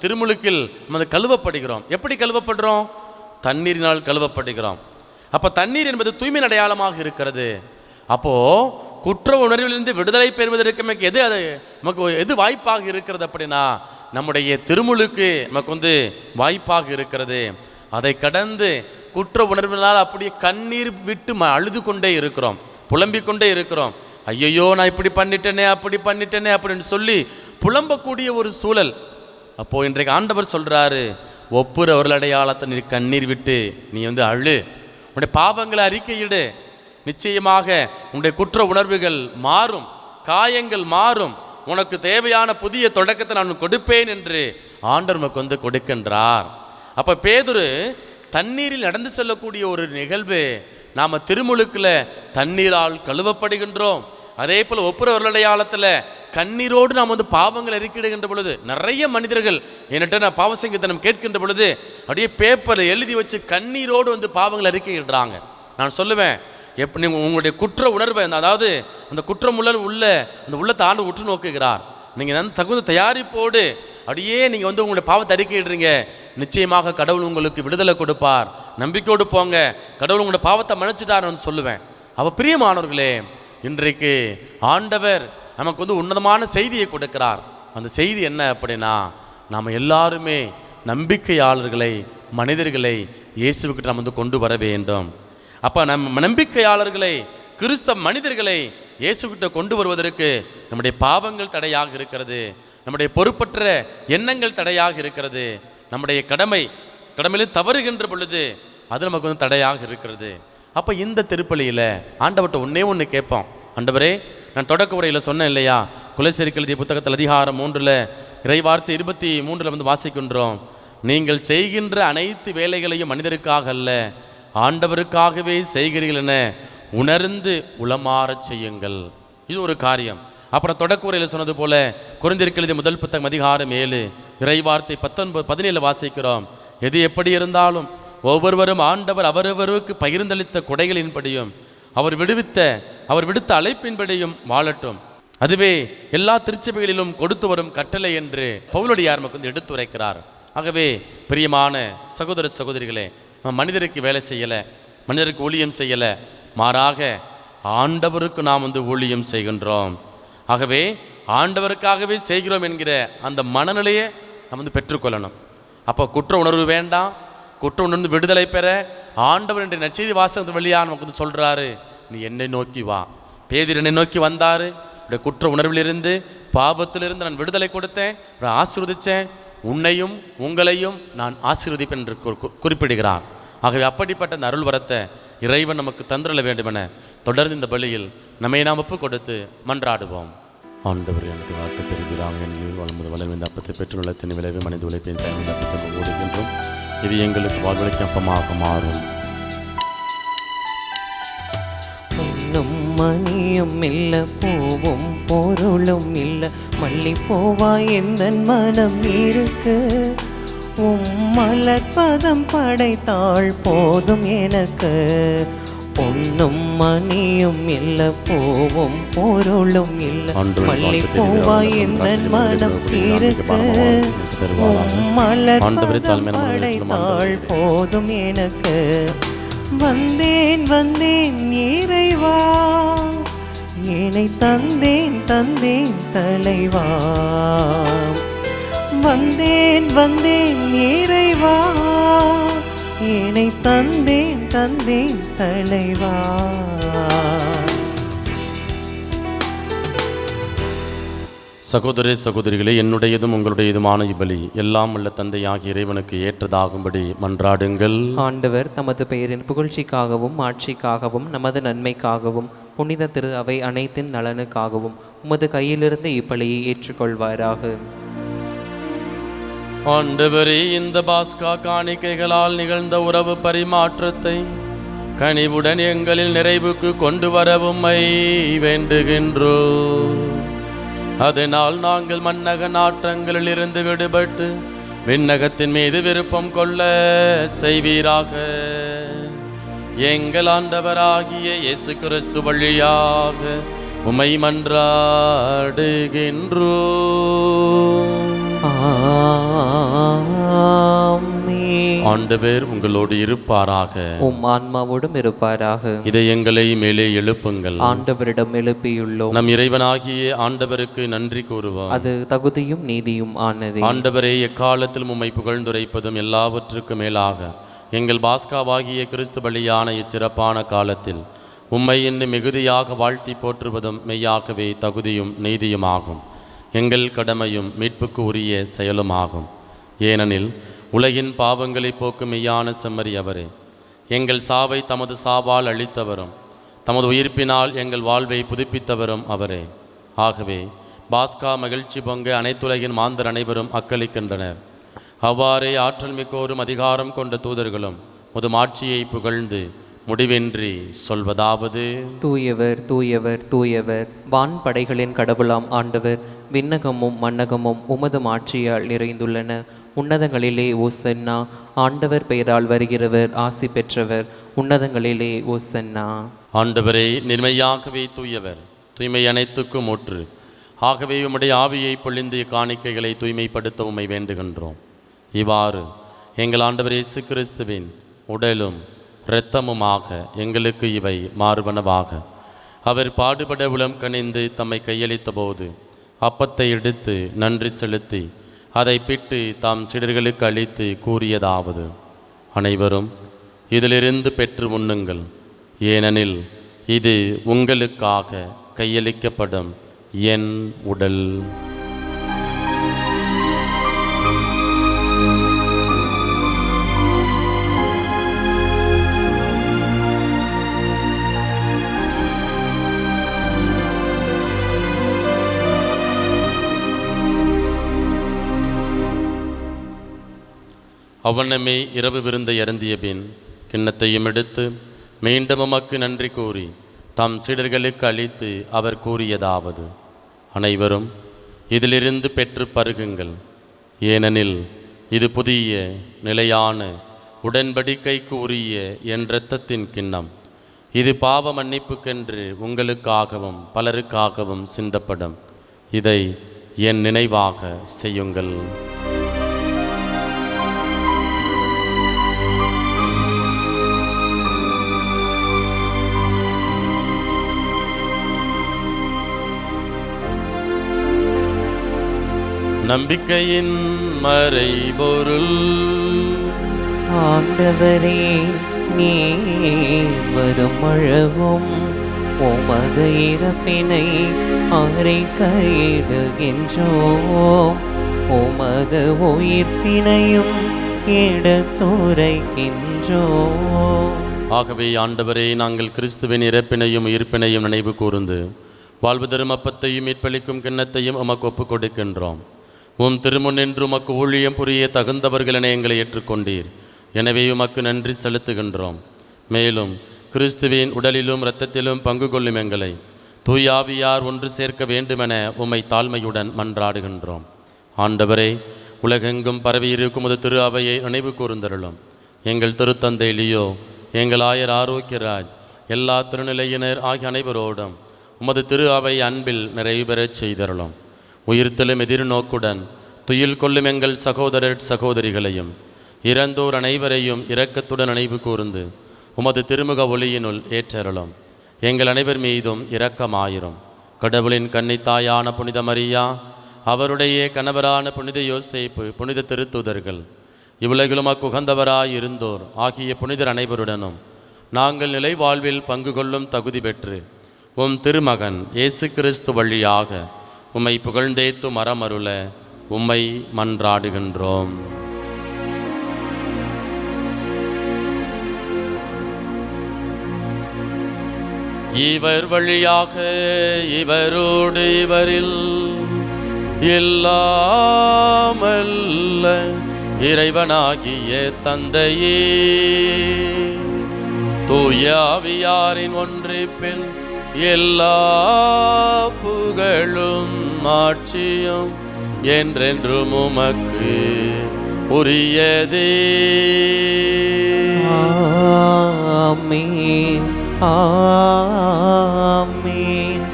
திருமுழுக்கில் நம்ம கழுவப்படுகிறோம். எப்படி கழுவப்படுறோம்? தண்ணீரினால் கழுவப்படுகிறோம். அப்போ தண்ணீர் என்பது தூய்மையின் அடையாளமாக இருக்கிறது. அப்போது குற்ற உணர்விலிருந்து விடுதலை பெறுவதற்கு நமக்கு எது வாய்ப்பாக இருக்கிறது அப்படின்னா, நம்முடைய திருமுழுக்கு நமக்கு வந்து வாய்ப்பாக இருக்கிறது. அதை கடந்து குற்ற உணர்வினால் அப்படியே கண்ணீர் விட்டு அழுது கொண்டே இருக்கிறோம், புலம்பிக் கொண்டே இருக்கிறோம். ஐயையோ நான் இப்படி பண்ணிட்டேனே அப்படி பண்ணிட்டேனே அப்படின்னு சொல்லி புலம்பக்கூடிய ஒரு சூழல். அப்போ இன்றைக்கு ஆண்டவர் சொல்றாரு, ஒப்புற ஒரு அடையாளத்தை நீ கண்ணீர் விட்டு நீ அழு, உன்னுடைய பாவங்களை அறிக்கையிடு, நிச்சயமாக உன்னுடைய குற்ற உணர்வுகள் மாறும், காயங்கள் மாறும், உனக்கு தேவையான புதிய தொடக்கத்தை நான் கொடுப்பேன் என்று ஆண்டவர் நமக்கு கொடுக்கின்றார். அப்ப பேதுரு தண்ணீரில் நடந்து செல்லக்கூடிய ஒரு நிகழ்வு. நாம திருமுழுக்குல தண்ணீரால் கழுவப்படுகின்றோம். அதே போல ஒப்புற அடையாளத்தில் கண்ணீரோடு நாம் பாவங்கள் அறிக்கையிடுகின்ற பொழுது நிறைய மனிதர்கள் என்கிட்ட நான் பாவ சங்கீதனம் கேட்கின்ற பொழுது அப்படியே பேப்பரில் எழுதி வச்சு கண்ணீரோடு பாவங்கள் அறிக்கையிடுறாங்க. நான் சொல்லுவேன், எப்படி உங்களுடைய குற்ற உணர்வை, அதாவது அந்த குற்றம் உள்ள அந்த உள்ளத்தை ஆண்டு உற்று நோக்குகிறார். நீங்கள் தகுந்த தயாரிப்போடு அப்படியே நீங்கள் உங்களுடைய பாவத்தை அறிக்கையிடுறீங்க, நிச்சயமாக கடவுள் உங்களுக்கு விடுதலை கொடுப்பார். நம்பிக்கையோடு போங்க, கடவுள் உங்களுடைய பாவத்தை மன்னிச்சிட்டார்னு சொல்லுவேன். அவ பிரியமானவர்களே, இன்றைக்கு ஆண்டவர் நமக்கு உன்னதமான செய்தியை கொடுக்கிறார். அந்த செய்தி என்ன அப்படின்னா, நாம் எல்லாருமே நம்பிக்கையாளர்களை, மனிதர்களை இயேசுவுக்கு நாம் கொண்டு வர வேண்டும். அப்போ நம்ம நம்பிக்கையாளர்களை, கிறிஸ்தவ மனிதர்களை இயேசுகிட்ட கொண்டு வருவதற்கு நம்முடைய பாவங்கள் தடையாக இருக்கிறது, நம்முடைய பொறுப்பற்ற எண்ணங்கள் தடையாக இருக்கிறது, நம்முடைய கடமையில் தவறுகின்ற பொழுது அது நமக்கு தடையாக இருக்கிறது. அப்போ இந்த திருப்பலியில் ஆண்டவர்கிட்ட ஒன்று கேட்போம். ஆண்டவரே, நான் தொடக்க உரையில் சொன்னேன் இல்லையா, குலசேரிக்கு எழுதிய புத்தகத்தில் அதிகாரம் 3 இறைவார்த்தை 23 வாசிக்கின்றோம். நீங்கள் செய்கின்ற அனைத்து வேலைகளையும் மனிதருக்காக அல்ல, ஆண்டவருக்காகவே செய்கிறீர்கள் என உணர்ந்து உளமாறச் செய்யுங்கள். இது ஒரு காரியம். அப்புறம் தொடக்க உரையில் சொன்னது போல கொரிந்தியருக்கு எழுதிய முதல் புத்தகம் அதிகாரம் 7 இறைவார்த்தை 17 வாசிக்கிறோம். எது எப்படி இருந்தாலும் ஒவ்வொருவரும் ஆண்டவர் அவரவருக்கு பகிர்ந்தளித்த கொடைகளின்படியும் அவர் விடுத்த அழைப்பின்படியும் வாழட்டும். அதுவே எல்லா திருச்சபைகளிலும் கொடுத்து வரும் கட்டளை என்று பவுலடியார் நமக்கு எடுத்துரைக்கிறார். ஆகவே பிரியமான சகோதர சகோதரிகளே, மனிதருக்கு வேலை செய்யலை, மனிதருக்கு ஊழியம் செய்யலை, மாறாக ஆண்டவருக்கு நாம் ஊழியம் செய்கின்றோம். ஆகவே ஆண்டவருக்காகவே செய்கிறோம் என்கிற அந்த மனநிலையை நாம் பெற்றுக்கொள்ளணும். அப்போ குற்ற உணர்வு வேண்டாம். குற்ற உணர்ந்து விடுதலை பெற ஆண்டவர் என்ற நற்செய்தி வாசகத்தின் வழியாக நமக்கு சொல்கிறாரு, நீ என்னை நோக்கி வா. பேதுரு என்னை நோக்கி வந்தார். உடைய குற்ற உணர்விலிருந்து, பாவத்திலிருந்து நான் விடுதலை கொடுத்தேன், ஆசீர்வதித்தேன், உன்னையும் உங்களையும் நான் ஆசீர்வதிப்பேன் என்று குறிப்பிடுகிறார். ஆகவே அப்படிப்பட்ட அந்த அருள் வரத்தை இறைவன் நமக்கு தந்துள்ள வேண்டும் என தொடர்ந்து இந்த பலியில் நம்மை நாம் ஒப்பு கொடுத்து மன்றாடுவோம். ஆண்டவர் எனக்கு வார்த்தை பெறுகிறாங்க என் வளர்ந்து வளர்ந்த அப்பத்தை பெற்றுள்ள திணை விளைவு மனித உழைப்பின் தயந்த அப்பத்தை ஓடுகின்றோம். இது எங்களுக்கு வாழ்வழைக்கு அப்பமாக மாறும். மணியும் இல்ல, பூவும் பொருளும் இல்ல, மல்லிப்பூவா எந்த மனம் இருக்கு, மலர்பதம் படைத்தாள் போதும் எனக்கு. பொன்னும் மணியும் இல்ல, பூவும் பொருளும் இல்ல, மல்லிப்பூவா எந்த மனம் இருக்கு, மலர்பதம் படைத்தாள் போதும் எனக்கு. வந்தேன் வந்தேன் இறைவா, என்னை தந்தேன் தந்தேன் தலைவா. வந்தேன் வந்தேன் இறைவா, என்னை தந்தேன் தந்தேன் தலைவா. சகோதர சகோதரிகளே, என்னுடையதும் உங்களுடையதுமான இப்பலி எல்லாம் உள்ள தந்தையாகிய இறைவனுக்கு ஏற்றதாகும்படி மன்றாடுங்கள். ஆண்டவர் தமது பெயரின் புகழ்ச்சிக்காகவும் ஆட்சிக்காகவும் நமது நன்மைக்காகவும் புனித திரு அவை அனைத்தின் நலனுக்காகவும் உமது கையிலிருந்து இப்பலியை ஏற்றுக்கொள்வாராக. ஆண்டவரே, இந்த பாஸ்கா காணிக்கைகளால் நிகழ்ந்த உறவு பரிமாற்றத்தை கனிவுடன் எங்களில் நிறைவுக்கு கொண்டு வரவும் வேண்டுகின்றோம். அதனால் நாங்கள் மன்னக நாற்றங்களில் இருந்து விடுபட்டு விண்ணகத்தின் மீது விருப்பம் கொள்ள செய்வீராக. எங்கள் ஆண்டவராகிய இயேசு கிறிஸ்து வழியாக உம்மை மன்றாடுகின்றோம். ஆண்டவர் உங்களோடு இருப்பாராக, உம் ஆன்மாவோடும் இருப்பாராக. இதை எங்களை மேலே எழுப்புங்கள். ஆண்டவரிடம் எழுப்பியுள்ளோம். நம் இறைவனாகிய ஆண்டவருக்கு நன்றி கூறுவோம். அது தகுதியும் நீதியும் ஆனதே. ஆண்டவரே, எக்காலத்தில் உம்மை புகழ்ந்துரைப்பதும் எல்லாவற்றுக்கும் மேலாக எங்கள் பாஸ்காவாகிய கிறிஸ்து பலியான இச்சிறப்பான காலத்தில் உம்மை இன்னும் மிகுதியாக வாழ்த்தி போற்றுவதும் மெய்யாகவே தகுதியும் நீதியுமாகும். எங்கள் கடமையும் மீட்புக்கு உரிய செயலுமாகும். ஏனெனில் உலகின் பாவங்களை போக்கும் மெய்யான செம்மறி அவரே, எங்கள் சாவை தமது சாவால் அளித்தவரும் தமது உயிர்ப்பினால் எங்கள் வாழ்வை புதுப்பித்தவரும் அவரே. ஆகவே பாஸ்கா மகிழ்ச்சி பொங்க அனைத்துலகின் மாந்தர் அனைவரும் அக்களிக்கின்றனர். அவ்வாறே ஆற்றல் மிக்கோரும் அதிகாரம் கொண்ட தூதர்களும் முது மாட்சியை புகழ்ந்து முடிவின்றி சொல்வதாவது: தூயவர் தூயவர் தூயவர், வான் படைகளின் கடவுளாம் ஆண்டவர், விண்ணகமும் மன்னகமும் உமது மாட்சியால் நிறைந்துள்ளன. உன்னதங்களிலே ஓசன்னா. ஆண்டவர் பெயரால் வருகிறவர் ஆசி பெற்றவர். உன்னதங்களிலே ஓசன்னா. ஆண்டவரே, நிர்மையாகவே தூயவர், தூய்மை அனைத்துக்கும் ஊற்று. ஆகவே உம்முடைய ஆவியை பொழிந்து காணிக்கைகளை தூய்மைப்படுத்த உம்மை வேண்டுகின்றோம். இவ்வாறு எங்கள் ஆண்டவர் இயேசு கிறிஸ்துவின் உடலும் இரத்தமுமாக எங்களுக்கு இவை மாறுவனவாக. அவர் பாடுபட உளம் கனிந்து தம்மை கையளித்த போது அப்பத்தை எடுத்து நன்றி செலுத்தி அதை பிட்டு தாம் சீடர்களுக்கு அளித்து கூறியதாவது: அனைவரும் இதிலிருந்து பெற்று உண்ணுங்கள், ஏனெனில் இது உங்களுக்காக கையளிக்கப்படும் என் உடல். அவ்வண்ணமே இரவு விருந்தை அருந்திய பின் கிண்ணத்தையும் எடுத்து மீண்டும் உமக்கு நன்றி கூறி தம் சீடர்களுக்கு அளித்து அவர் கூறியதாவது: அனைவரும் இதிலிருந்து பெற்று பருகுங்கள், ஏனெனில் இது புதிய நிலையான உடன்படிக்கைக்கு உரிய என் இரத்தத்தின் கிண்ணம். இது பாவ மன்னிப்புக்கென்று உங்களுக்காகவும் பலருக்காகவும் சிந்தப்படும். இதை என் நினைவாக செய்யுங்கள். நம்பிக்கையின் மறைபொருள். ஆண்டவரே, நீ வரும் அழவும் உமது இறப்பினை அறிக்கையிடுகின்றோம், உமது உயிர்ப்பினையும் எடுத்துரைக்கின்றோம். ஆகவே ஆண்டவரே, நாங்கள் கிறிஸ்துவின் இறப்பினையும் உயிர்ப்பினையும் நினைவு கூர்ந்து வாழ்வு தரும் அப்பத்தையும் மீட்பளிக்கும் கிண்ணத்தையும் உமக்கு ஒப்புக் கொடுக்கின்றோம். உம் திருமுன் என்று உமக்கு ஊழியம் புரிய தகுந்தவர்கள் என எங்களை ஏற்றுக்கொண்டீர். எனவே உமக்கு நன்றி செலுத்துகின்றோம். மேலும் கிறிஸ்துவின் உடலிலும் இரத்தத்திலும் பங்கு கொள்ளும் எங்களை தூயாவியார் ஒன்று சேர்க்க வேண்டுமென உம்மை தாழ்மையுடன் மன்றாடுகின்றோம். ஆண்டவரே, உலகெங்கும் பரவியிருக்கும் உமது திரு அவையை நினைவு கூர்ந்தருளும். எங்கள் திருத்தந்தை லியோ, எங்கள் ஆயர் ஆரோக்கியராஜ், எல்லா திருநிலையினர் ஆகிய அனைவரோடும் உமது திரு அவை அன்பில் நிறைவு பெறச் செய்தருளும். உயிர்த்தெழும் எதிர்நோக்குடன் துயில் கொள்ளும் எங்கள் சகோதரர் சகோதரிகளையும் இறந்தோர் அனைவரையும் இரக்கத்துடன் நினைவு கூர்ந்து உமது திருமுக ஒளியினுள் ஏற்றருளும். எங்கள் அனைவர் மீதும் இரக்கமாயிரும். கடவுளின் கன்னித்தாயான புனித மரியா, அவருடைய கணவரான புனித யோசேப்பு, புனித திருத்தூதர்கள், இவ்வுலகிலும் அக்குகந்தவராய் இருந்தோர் ஆகிய புனிதர் அனைவருடனும் நாங்கள் நிலை வாழ்வில் பங்கு கொள்ளும் தகுதி பெற்று உம் திருமகன் இயேசு கிறிஸ்து வழியாக உம்மை புகழ்ந்தேத்து மரமருள உம்மை மன்றாடுகின்றோம். இவர் வழியாக இவரோடு இவரில் எல்லாமல்ல இறைவனாகிய தந்தையே, தூய ஆவியாரின் ஒன்றிப்பில் எல்லா புகழும் ஆட்சியும் என்றென்றும் உமக்கு உரியதே. ஆமென், ஆமென்,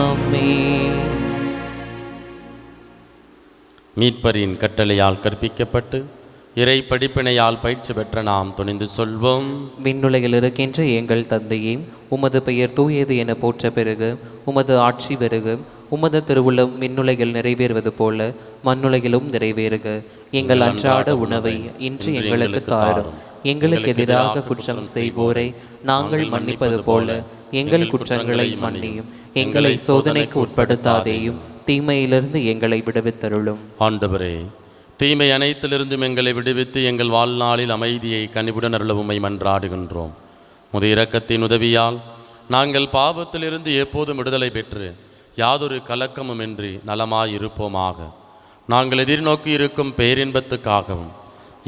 ஆமென். மீட்பரின் கட்டளையால் கற்பிக்கப்பட்டு இறை படிப்பினையால் பயிற்சி பெற்ற நாம் துணிந்து சொல்வோம்: விண்ணுலகில் இருக்கின்ற எங்கள் தந்தையே, உமது பெயர் தூயது என போற்ற பெருக, உமது ஆட்சி பெருக, உமது திருவுளம் விண்ணுலகில் நிறைவேறுவது போல மண்ணுலகிலும் நிறைவேறுக. எங்கள் அன்றாட உணவை இன்று எங்களுக்கு தாரும். எங்களுக்கு எதிராக குற்றம் செய்வோரை நாங்கள் மன்னிப்பது போல எங்கள் குற்றங்களை மன்னியும். எங்களை சோதனைக்கு உட்படுத்தாதேயும், தீமையிலிருந்து எங்களை விடுவித்தருளும். ஆண்டவரே, தீமை அனைத்திலிருந்தும் எங்களை விடுவித்து எங்கள் வாழ்நாளில் அமைதியை கனிவுடன் அருள உம்மை மன்றாடுகின்றோம். முது இரக்கத்தின் உதவியால் நாங்கள் பாவத்திலிருந்து எப்போதும் விடுதலை பெற்று யாதொரு கலக்கமுமின்றி நலமாயிருப்போமாக. நாங்கள் எதிர்நோக்கி இருக்கும் பேரின்பத்துக்காகவும்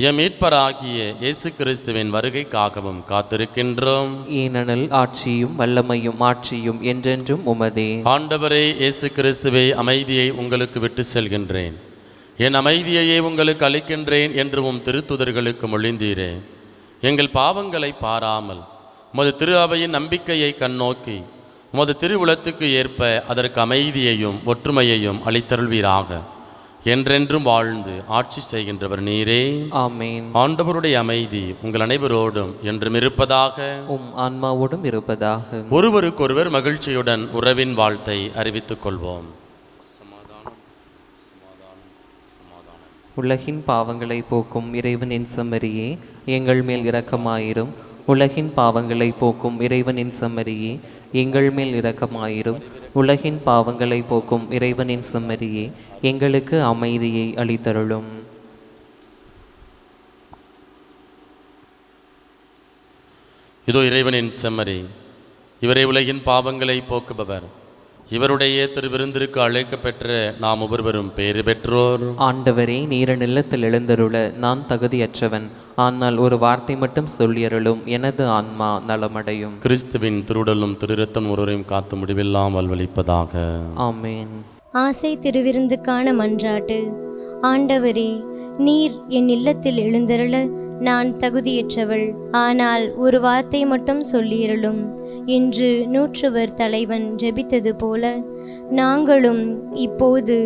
எம் மீட்பராகிய இயேசு கிறிஸ்துவின் வருகைக்காகவும் காத்திருக்கின்றோம். ஏனெனில் ஆட்சியும் வல்லமையும் மாட்சியும் என்றென்றும் உமதே. ஆண்டவரே இயேசு கிறிஸ்துவே, அமைதியை உங்களுக்கு விட்டு செல்கின்றேன், என் அமைதியையே உங்களுக்கு அளிக்கின்றேன் என்று உம் திருத்துதர்களுக்கு மொழிந்தீரே. எங்கள் பாவங்களை பாராமல் உமது திரு அவையின் நம்பிக்கையை கண்ணோக்கி உமது திருவுளத்துக்கு ஏற்ப அதற்கு அமைதியையும் ஒற்றுமையையும் அளித்தருள்வீராக. என்றென்றும் வாழ்ந்து ஆட்சி செய்கின்றவர் நீரே. ஆமேன். ஆண்டவருடைய அமைதி உங்கள் அனைவரோடும் என்றும் இருப்பதாக. உம் ஆன்மாவோடும் இருப்பதாக. ஒருவருக்கொருவர் மகிழ்ச்சியுடன் உறவின் வாழ்த்தை அறிவித்துக் கொள்வோம். உலகின் பாவங்களை போக்கும் இறைவனின் செம்மறியே, எங்கள் மேல் இரக்கமாயிரும். உலகின் பாவங்களை போக்கும் இறைவனின் செம்மறியே, எங்கள் மேல் இரக்கமாயிரும். உலகின் பாவங்களை போக்கும் இறைவனின் செம்மறியே, எங்களுக்கு அமைதியை அளித்தருளும். இதோ இறைவனின் செம்மறி, இவரே உலகின் பாவங்களை போக்குபவர். இவருடைய திருவிருந்திற்கு அழைக்கப்பெற்ற நாம் ஒவ்வொருவரும் பேறு பெற்றோர். ஆண்டவரே, நீர நிலத்தில் எழுந்தருள நான் தகுதியற்றவன், ஆனால் ஒரு வார்த்தை மட்டும் சொல்லியருளும், எனது ஆன்மா நலமடையும். கிறிஸ்துவின் திருவுடலும் திருரத்தம் ஒருவரையும் காத்து முடிவில்லாமல் வலிப்பதாக. ஆமேன். ஆசை திருவிருந்துக்கான மன்றாட்டு. ஆண்டவரே, நீர் என் இல்லத்தில் எழுந்தருள நான் தகுதியற்றவள், ஆனால் ஒரு வார்த்தை மட்டும் சொல்லியருளும் என்று நூற்றுவர் தலைவன் ஜெபித்தது போல நாங்களும் இப்போது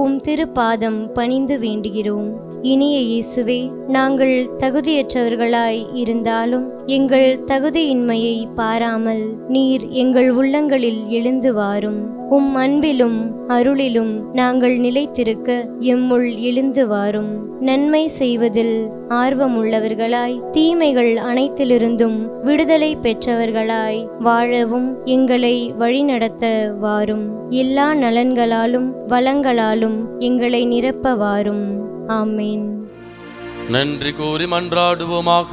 உம் திருப்பாதம் பணிந்து வேண்டுகிறோம். இனிய இயேசுவே, நாங்கள் தகுதியற்றவர்களாய் இருந்தாலும் எங்கள் தகுதியின்மையை பாராமல் நீர் எங்கள் உள்ளங்களில் எழுந்து வாரும். உம் அன்பிலும் அருளிலும் நாங்கள் நிலைத்திருக்க எம்முள் எழுந்து வாரும். நன்மை செய்வதில் ஆர்வமுள்ளவர்களாய் தீமைகள் அனைத்திலிருந்தும் விடுதலை பெற்றவர்களாய் வாழவும் எங்களை வழிநடத்த வாரும். எல்லா நலன்களாலும் வளங்களாலும் எங்களை நிரப்ப வாரும். ஆமேன். நன்றி கூறி மன்றாடுவோமாக.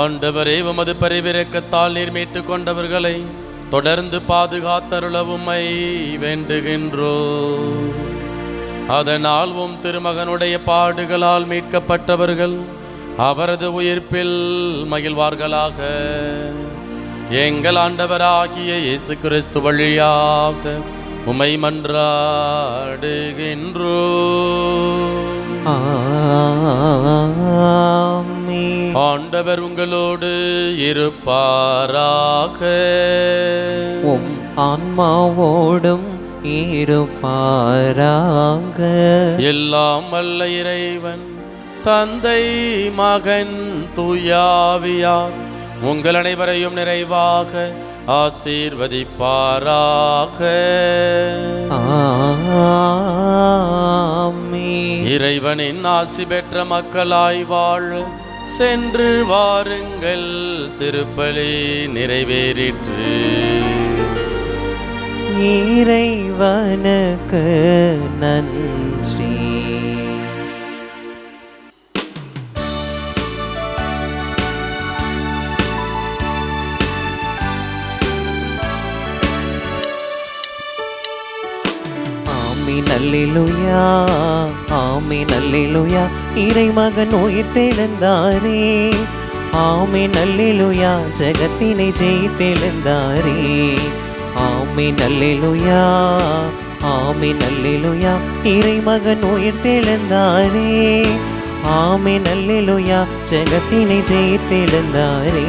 ஆண்டவரே, உமது பரிவிரக்கத்தால் நீர் மீட்டுக் கொண்டவர்களை தொடர்ந்து பாதுகாத்தருளவும்மை வேண்டுகின்றோ. அதனால் உம் திருமகனுடைய பாடுகளால் மீட்கப்பட்டவர்கள் அவரது உயிர்ப்பில் மகிழ்வார்களாக. எங்கள் ஆண்டவராகிய இயேசு கிறிஸ்து வழியாக உம்மை மன்றாடுகின்றோ. ஆண்டவர் உங்களோடு இருப்பாராக. உம் ஆன்மாவோடும் இருப்பாராக. எல்லாம் வல்ல இறைவன் தந்தை, மகன், தூயாவியார் உங்கள் அனைவரையும் நிறைவாக ஆசீர்வதிப்பாராக. ஆமென். இறைவனின் ஆசி பெற்ற மக்களாய் வாழ சென்று வாருங்கள். திருப்பலி நிறைவேறிற்று. இறைவனுக்கு நன்றி. ஆமென் அல்லேலூயா, ஆமென் அல்லேலூயா. இறைமகன் உயிர்த்தெழுந்தாரே. ஆமென் அல்லேலூயா, ஜெகத்தினை ஜெயித்தெழுந்தாரே. ஆமென் அல்லேலூயா, ஆமென் அல்லேலூயா. இறைமகன் உயிர்த்தெழுந்தாரே. ஆமென் அல்லேலூயா, ஜெகத்தினை ஜெயித்தெழுந்தாரே.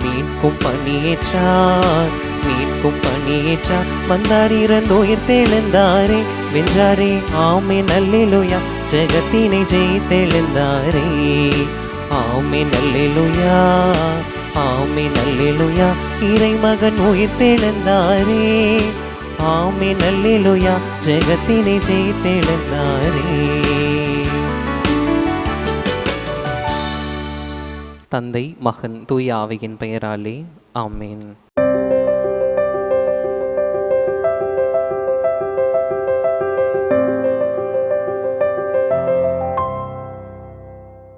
மீட்கும் பணியேற்றார், மீட்கும் பணியேற்றார். வந்தார், இறந்து உயிர்த்தெழுந்தாரே, வென்றாரே. ஆமென் அல்லேலூயா, ஜெகத்தினை ஜெயித்தெழுந்தாரே. ஆமென் அல்லேலூயா, ஆமென் அல்லேலூயா. இறைமகன் உயிர்த்தெழுந்தாரே. ஆமென் அல்லேலூயா, ஜெகத்தினை ஜெயித்தெழுந்தாரே. தந்தை, மகன், தூய ஆவியின் பெயராலே ஆமேன்.